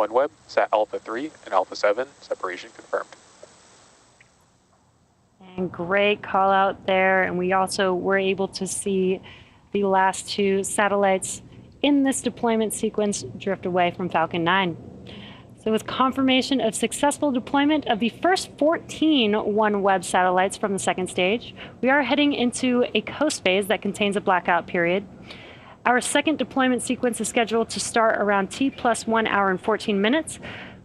Speaker 9: OneWeb, Sat Alpha 3 and Alpha 7, separation confirmed.
Speaker 1: And great call out there. And we also were able to see the last 2 satellites in this deployment sequence drift away from Falcon 9. So with confirmation of successful deployment of the first 14 OneWeb satellites from the second stage, we are heading into a coast phase that contains a blackout period. Our second deployment sequence is scheduled to start around T+1 hour and 14 minutes.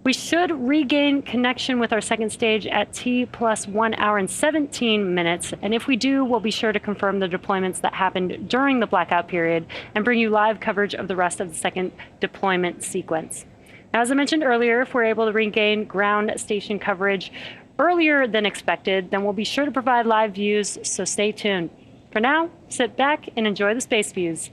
Speaker 1: We should regain connection with our second stage at T+1 hour and 17 minutes. And if we do, we'll be sure to confirm the deployments that happened during the blackout period and bring you live coverage of the rest of the second deployment sequence. Now, as I mentioned earlier, if we're able to regain ground station coverage earlier than expected, then we'll be sure to provide live views, so stay tuned. For now, sit back and enjoy the space views.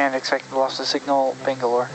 Speaker 11: And expected loss of signal, Bangalore.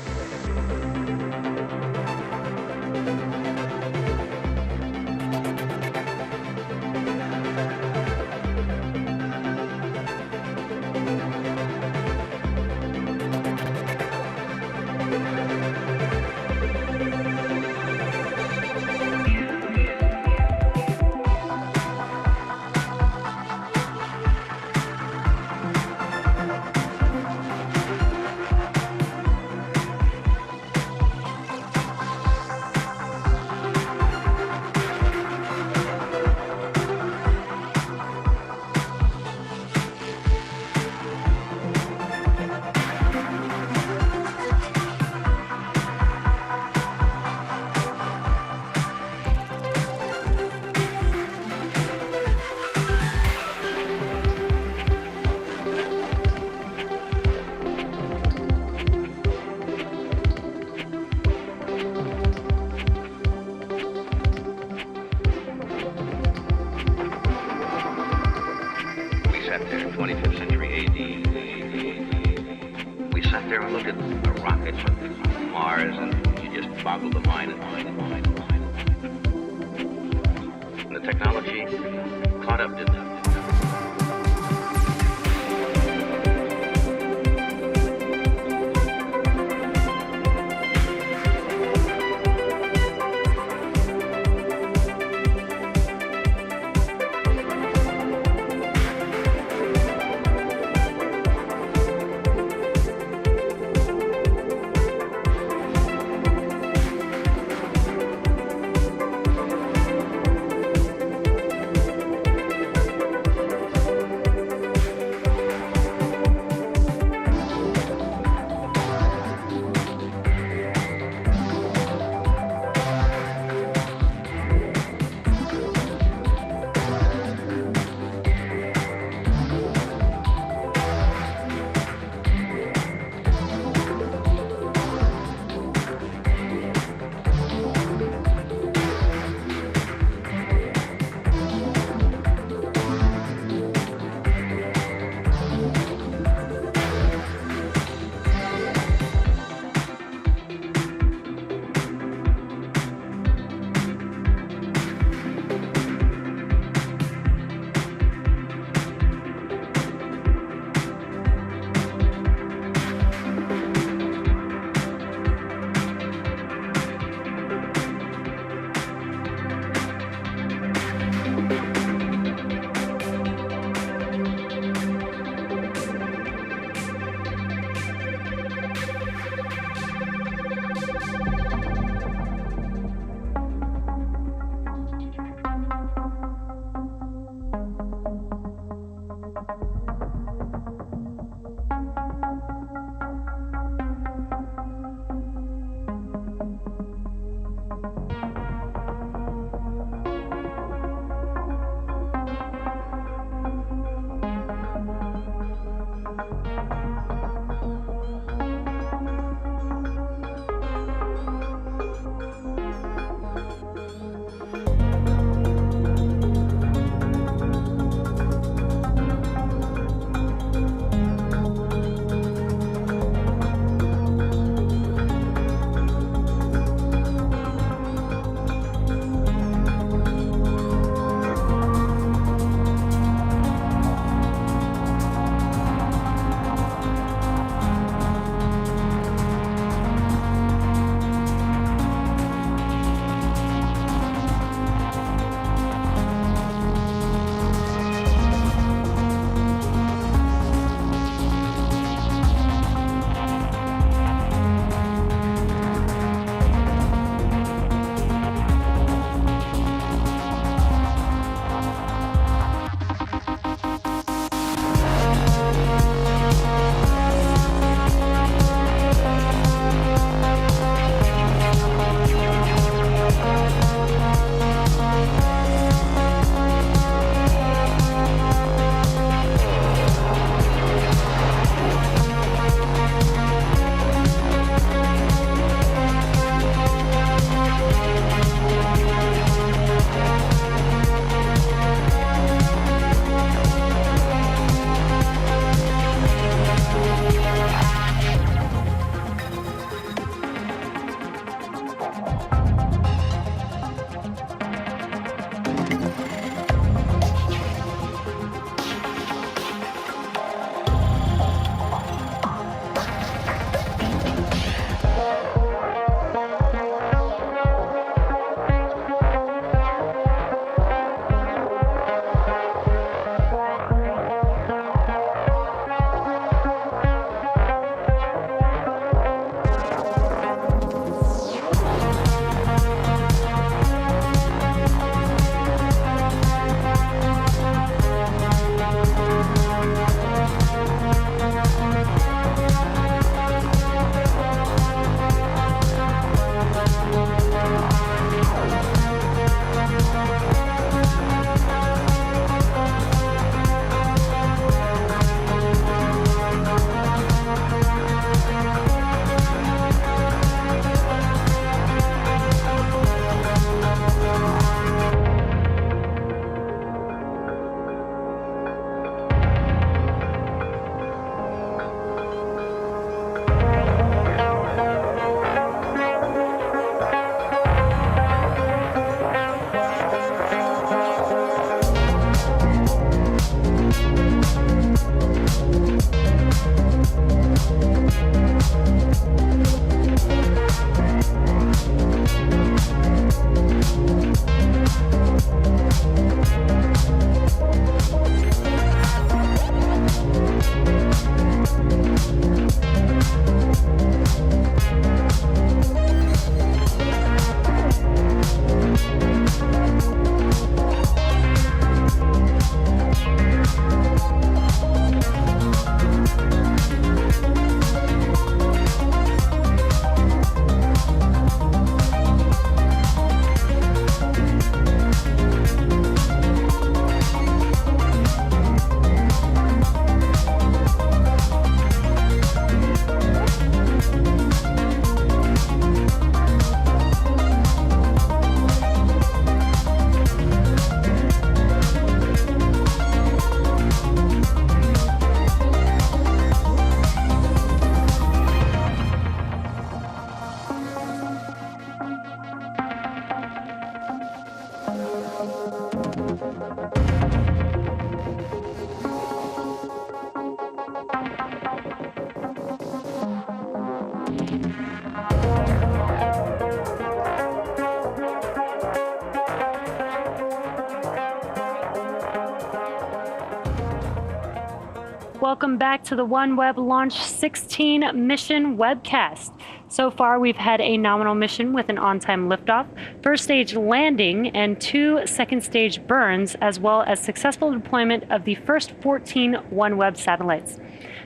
Speaker 1: welcome back to the OneWeb Launch 16 mission webcast. So far, we've had a nominal mission with an on-time liftoff, first stage landing, and 2 second stage burns, as well as successful deployment of the first 14 OneWeb satellites.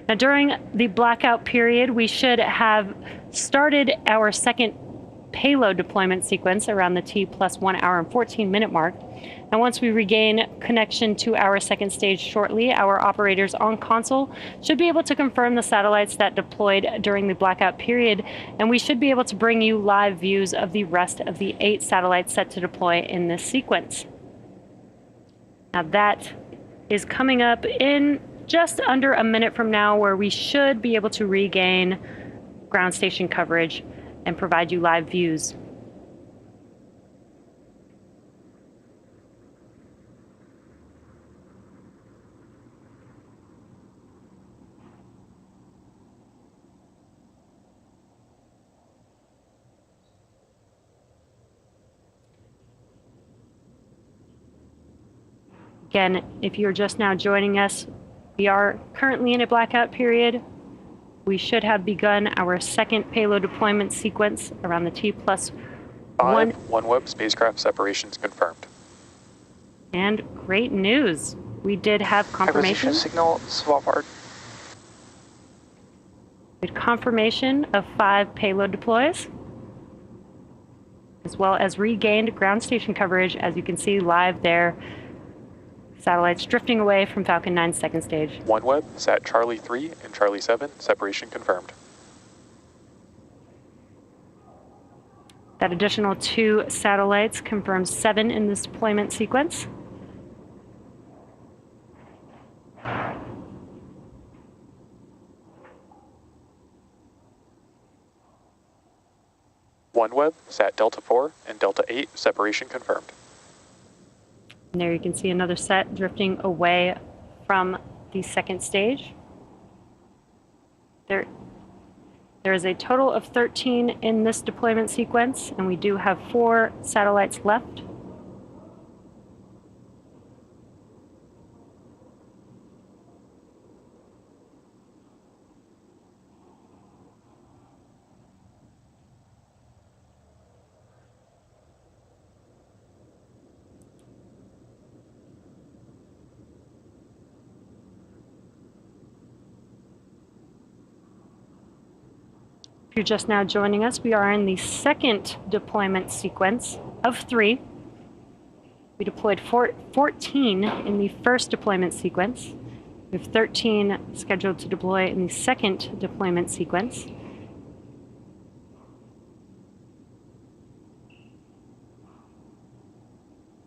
Speaker 1: Now, during the blackout period, we should have started our second payload deployment sequence around the T+1 hour and 14-minute mark. Now, once we regain connection to our second stage shortly, our operators on console should be able to confirm the satellites that deployed during the blackout period, and we should be able to bring you live views of the rest of the 8 satellites set to deploy in this sequence. Now, that is coming up in just under a minute from now, where we should be able to regain ground station coverage and provide you live views. Again, if you're just now joining us, we are currently in a blackout period. We should have begun our second payload deployment sequence around the T+1.
Speaker 9: OneWeb spacecraft separations confirmed.
Speaker 1: And great news. We did have confirmation.
Speaker 11: Acquisition signal, Svalbard.
Speaker 1: We had confirmation of 5 payload deploys, as well as regained ground station coverage, as you can see live there. Satellites drifting away from Falcon 9's second stage.
Speaker 9: OneWeb, Sat Charlie 3 and Charlie 7, separation confirmed.
Speaker 1: That additional 2 satellites confirms 7 in this deployment sequence.
Speaker 9: OneWeb, Sat Delta 4 and Delta 8, separation confirmed.
Speaker 1: And there you can see another set drifting away from the second stage. There is a total of 13 in this deployment sequence, and we do have 4 satellites left. If you're just now joining us, we are in the second deployment sequence of 3. We deployed 14 in the first deployment sequence. We have 13 scheduled to deploy in the second deployment sequence.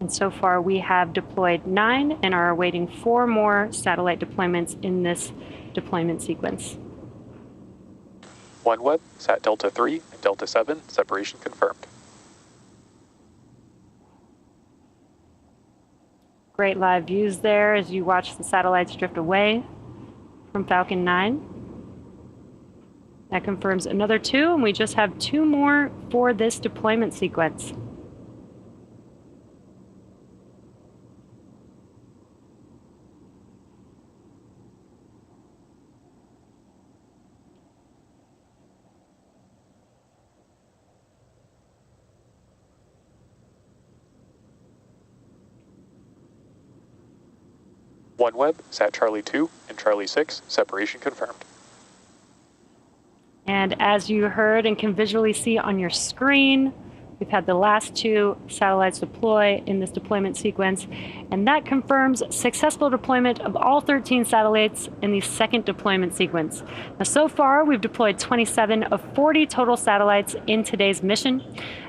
Speaker 1: And so far, we have deployed 9 and are awaiting 4 more satellite deployments in this deployment sequence.
Speaker 9: OneWeb, Sat Delta 3 and Delta 7, separation confirmed.
Speaker 1: Great live views there as you watch the satellites drift away from Falcon 9. That confirms another 2, and we just have 2 more for this deployment sequence.
Speaker 9: OneWeb, Sat Charlie 2 and Charlie 6, separation confirmed.
Speaker 1: And as you heard and can visually see on your screen, we've had the last 2 satellites deploy in this deployment sequence, and that confirms successful deployment of all 13 satellites in the second deployment sequence. Now, so far, we've deployed 27 of 40 total satellites in today's mission.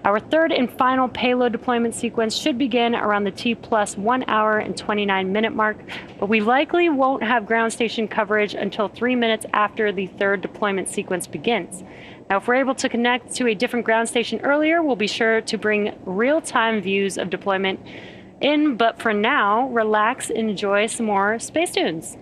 Speaker 1: Our third and final payload deployment sequence should begin around the T+1 hour and 29-minute mark, but we likely won't have ground station coverage until 3 minutes after the third deployment sequence begins. Now, if we're able to connect to a different ground station earlier, we'll be sure to bring real-time views of deployment in, but for now, relax and enjoy some more space tunes.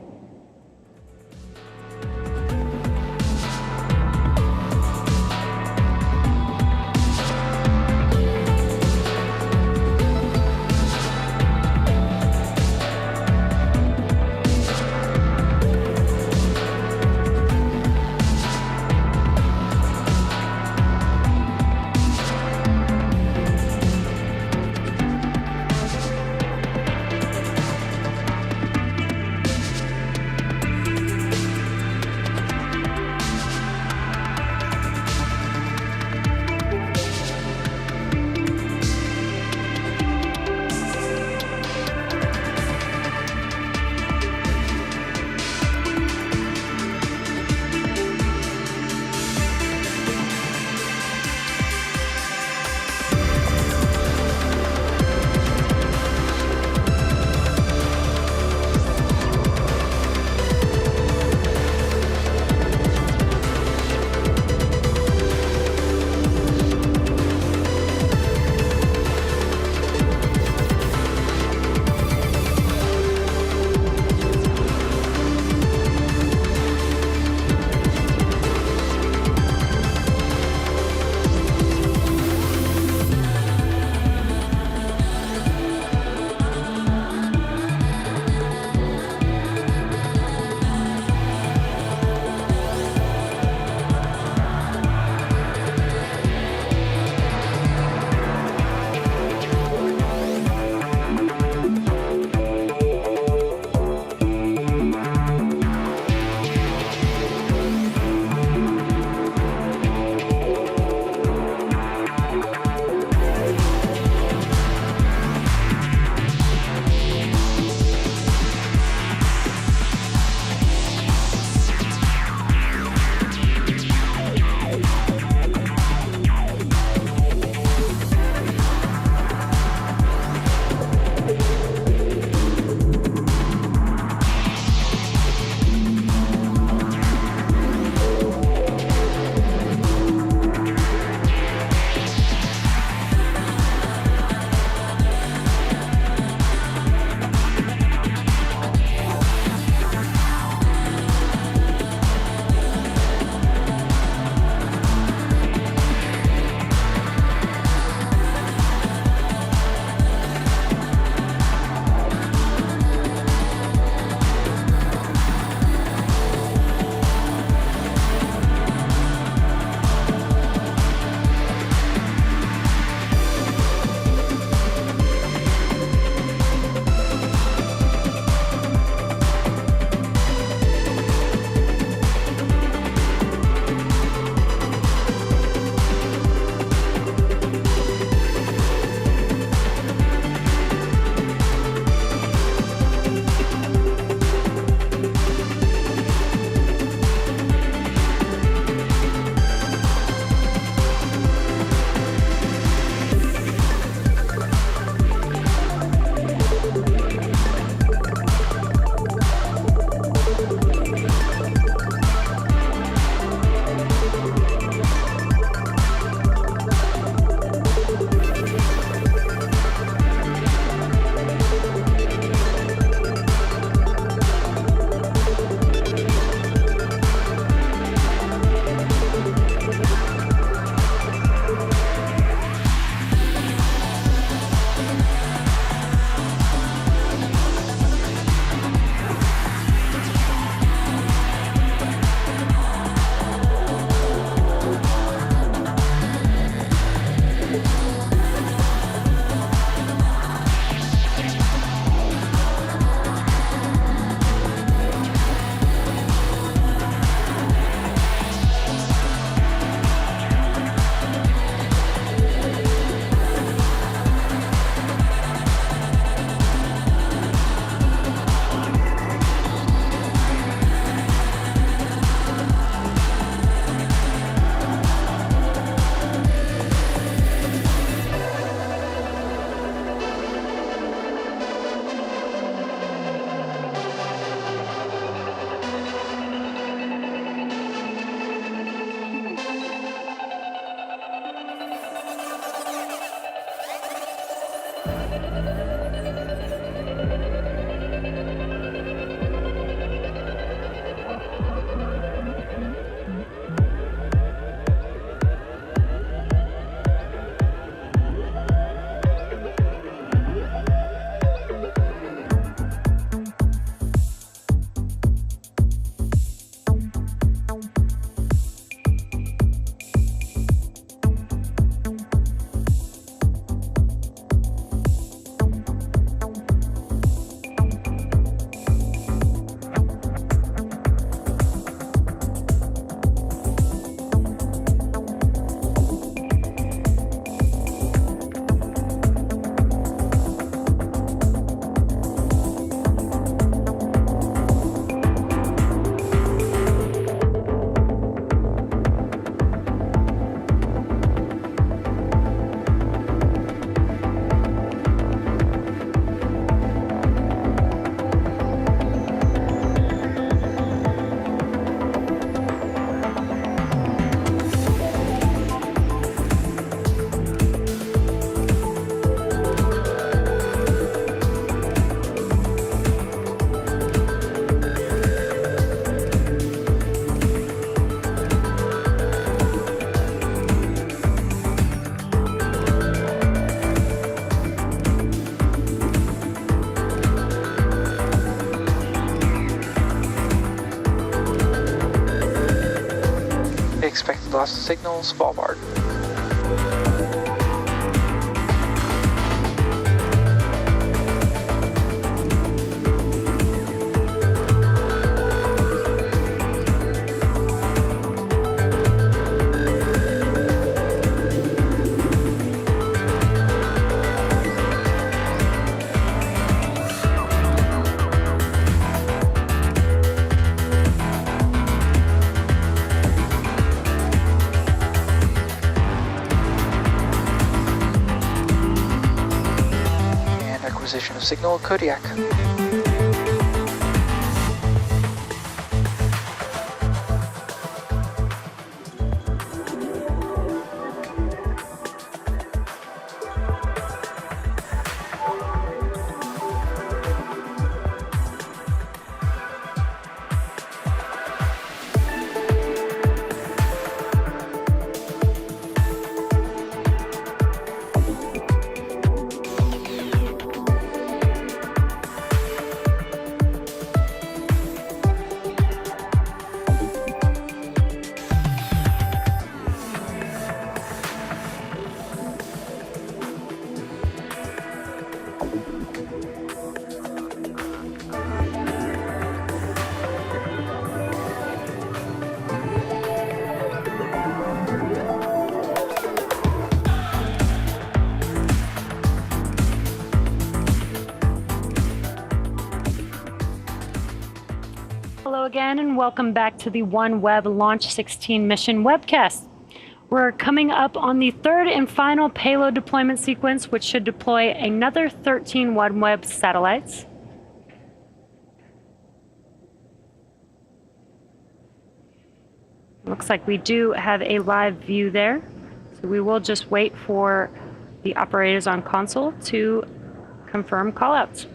Speaker 11: Expected loss of signal, Svalbard. Acquisition of signal, Kodiak.
Speaker 1: Hello again, and welcome back to the OneWeb Launch 16 mission webcast. We're coming up on the third and final payload deployment sequence, which should deploy another 13 OneWeb satellites. Looks like we do have a live view there, so we will just wait for the operators on console to confirm callouts.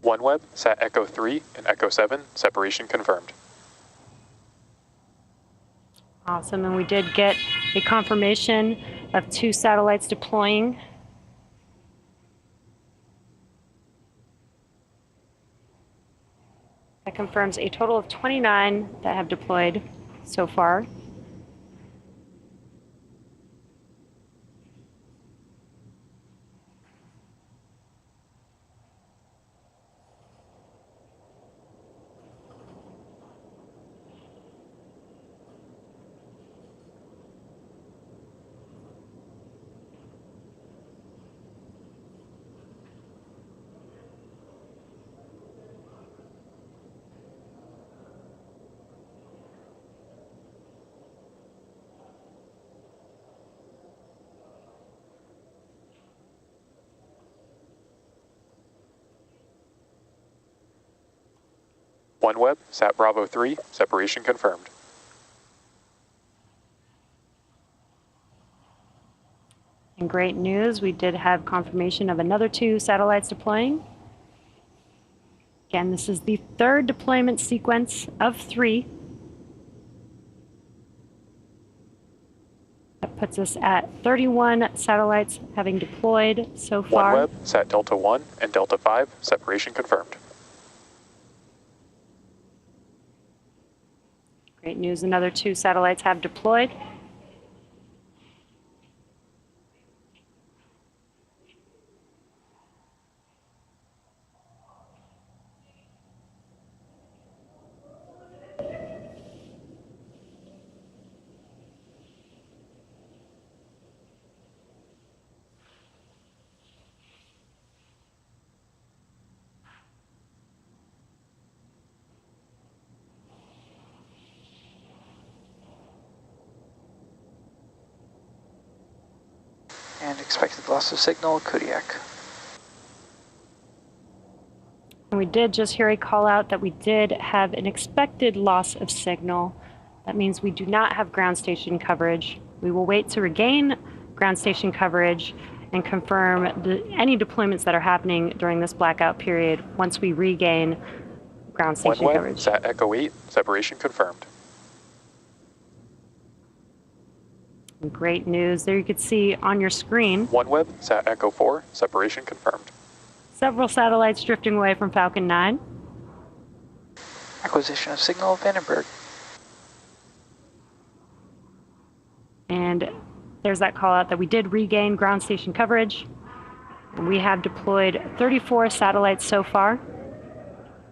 Speaker 9: OneWeb, Sat Echo 3 and Echo 7, separation confirmed.
Speaker 1: Awesome, and we did get a confirmation of 2 satellites deploying. That confirms a total of 29 that have deployed so far.
Speaker 9: OneWeb, Sat Bravo 3, separation confirmed.
Speaker 1: And great news, we did have confirmation of another 2 satellites deploying. Again, this is the third deployment sequence of 3. That puts us at 31 satellites having deployed so far.
Speaker 9: OneWeb, Sat Delta 1 and Delta 5, separation confirmed.
Speaker 1: Great news, another 2 satellites have deployed.
Speaker 11: And expected loss of signal, Kodiak.
Speaker 1: And we did just hear a call out that we did have an expected loss of signal. That means we do not have ground station coverage. We will wait to regain ground station coverage and confirm any deployments that are happening during this blackout period once we regain ground station
Speaker 9: OneWeb,
Speaker 1: coverage.
Speaker 9: Sat Echo 8, separation confirmed.
Speaker 1: Great news. There you can see on your screen
Speaker 9: OneWeb, Sat Echo 4, separation confirmed.
Speaker 1: several satellites drifting away from Falcon 9.
Speaker 11: Acquisition of signal of Vandenberg.
Speaker 1: And there's that call out that we did regain ground station coverage. And we have deployed 34 satellites so far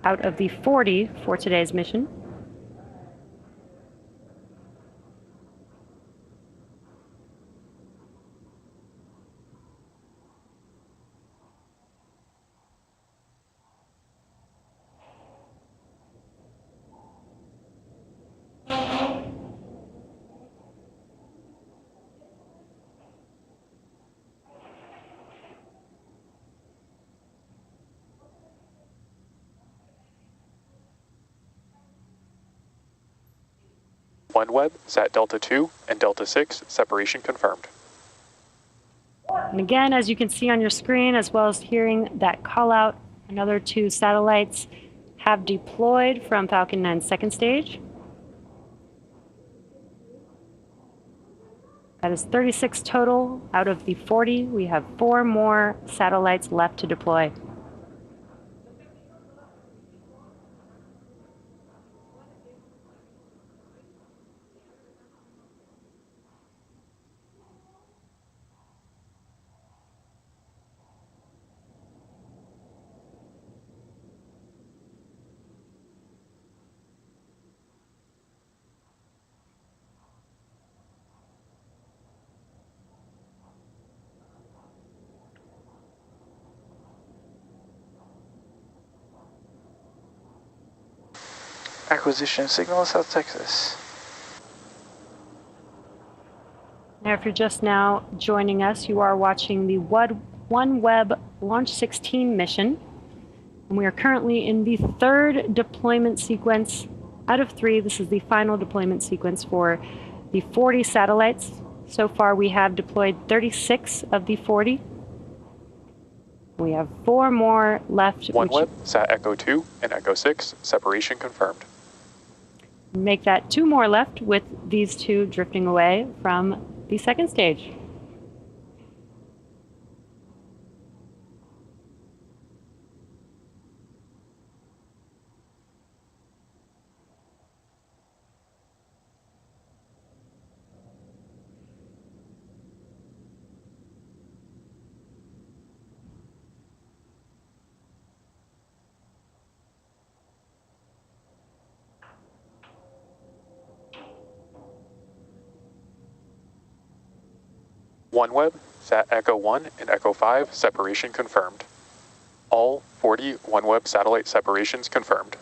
Speaker 1: out of the 40 for today's mission.
Speaker 9: OneWeb, Sat Delta 2 and Delta 6, separation confirmed.
Speaker 1: And again, as you can see on your screen, as well as hearing that call out, another 2 satellites have deployed from Falcon 9's second stage. That is 36 total out of the 40. We have 4 more satellites left to deploy.
Speaker 11: Acquisition of signal of South Texas.
Speaker 1: Now, if you're just now joining us, you are watching the OneWeb Launch 16 mission. And we are currently in the 3rd deployment sequence out of 3. This is the final deployment sequence for the 40 satellites. So far, we have deployed 36 of the 40. We have 4 more left.
Speaker 9: OneWeb, Sat Echo 2 and Echo 6, separation confirmed.
Speaker 1: Make that 2 more left with these 2 drifting away from the second stage.
Speaker 9: OneWeb, Sat Echo 1 and Echo 5, separation confirmed. All 40 OneWeb satellite separations confirmed.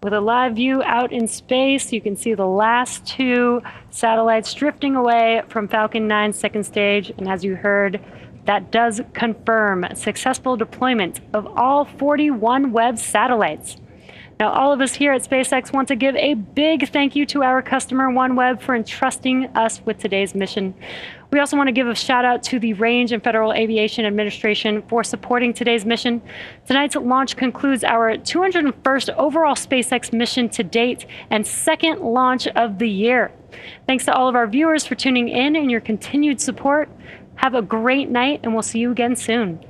Speaker 1: With a live view out in space, you can see the last 2 satellites drifting away from Falcon 9's second stage. And as you heard, that does confirm successful deployment of all 40 OneWeb satellites. Now, all of us here at SpaceX want to give a big thank you to our customer, OneWeb, for entrusting us with today's mission. We also want to give a shout out to the Range and Federal Aviation Administration for supporting today's mission. Tonight's launch concludes our 201st overall SpaceX mission to date and 2nd launch of the year. Thanks to all of our viewers for tuning in and your continued support. Have a great night, and we'll see you again soon.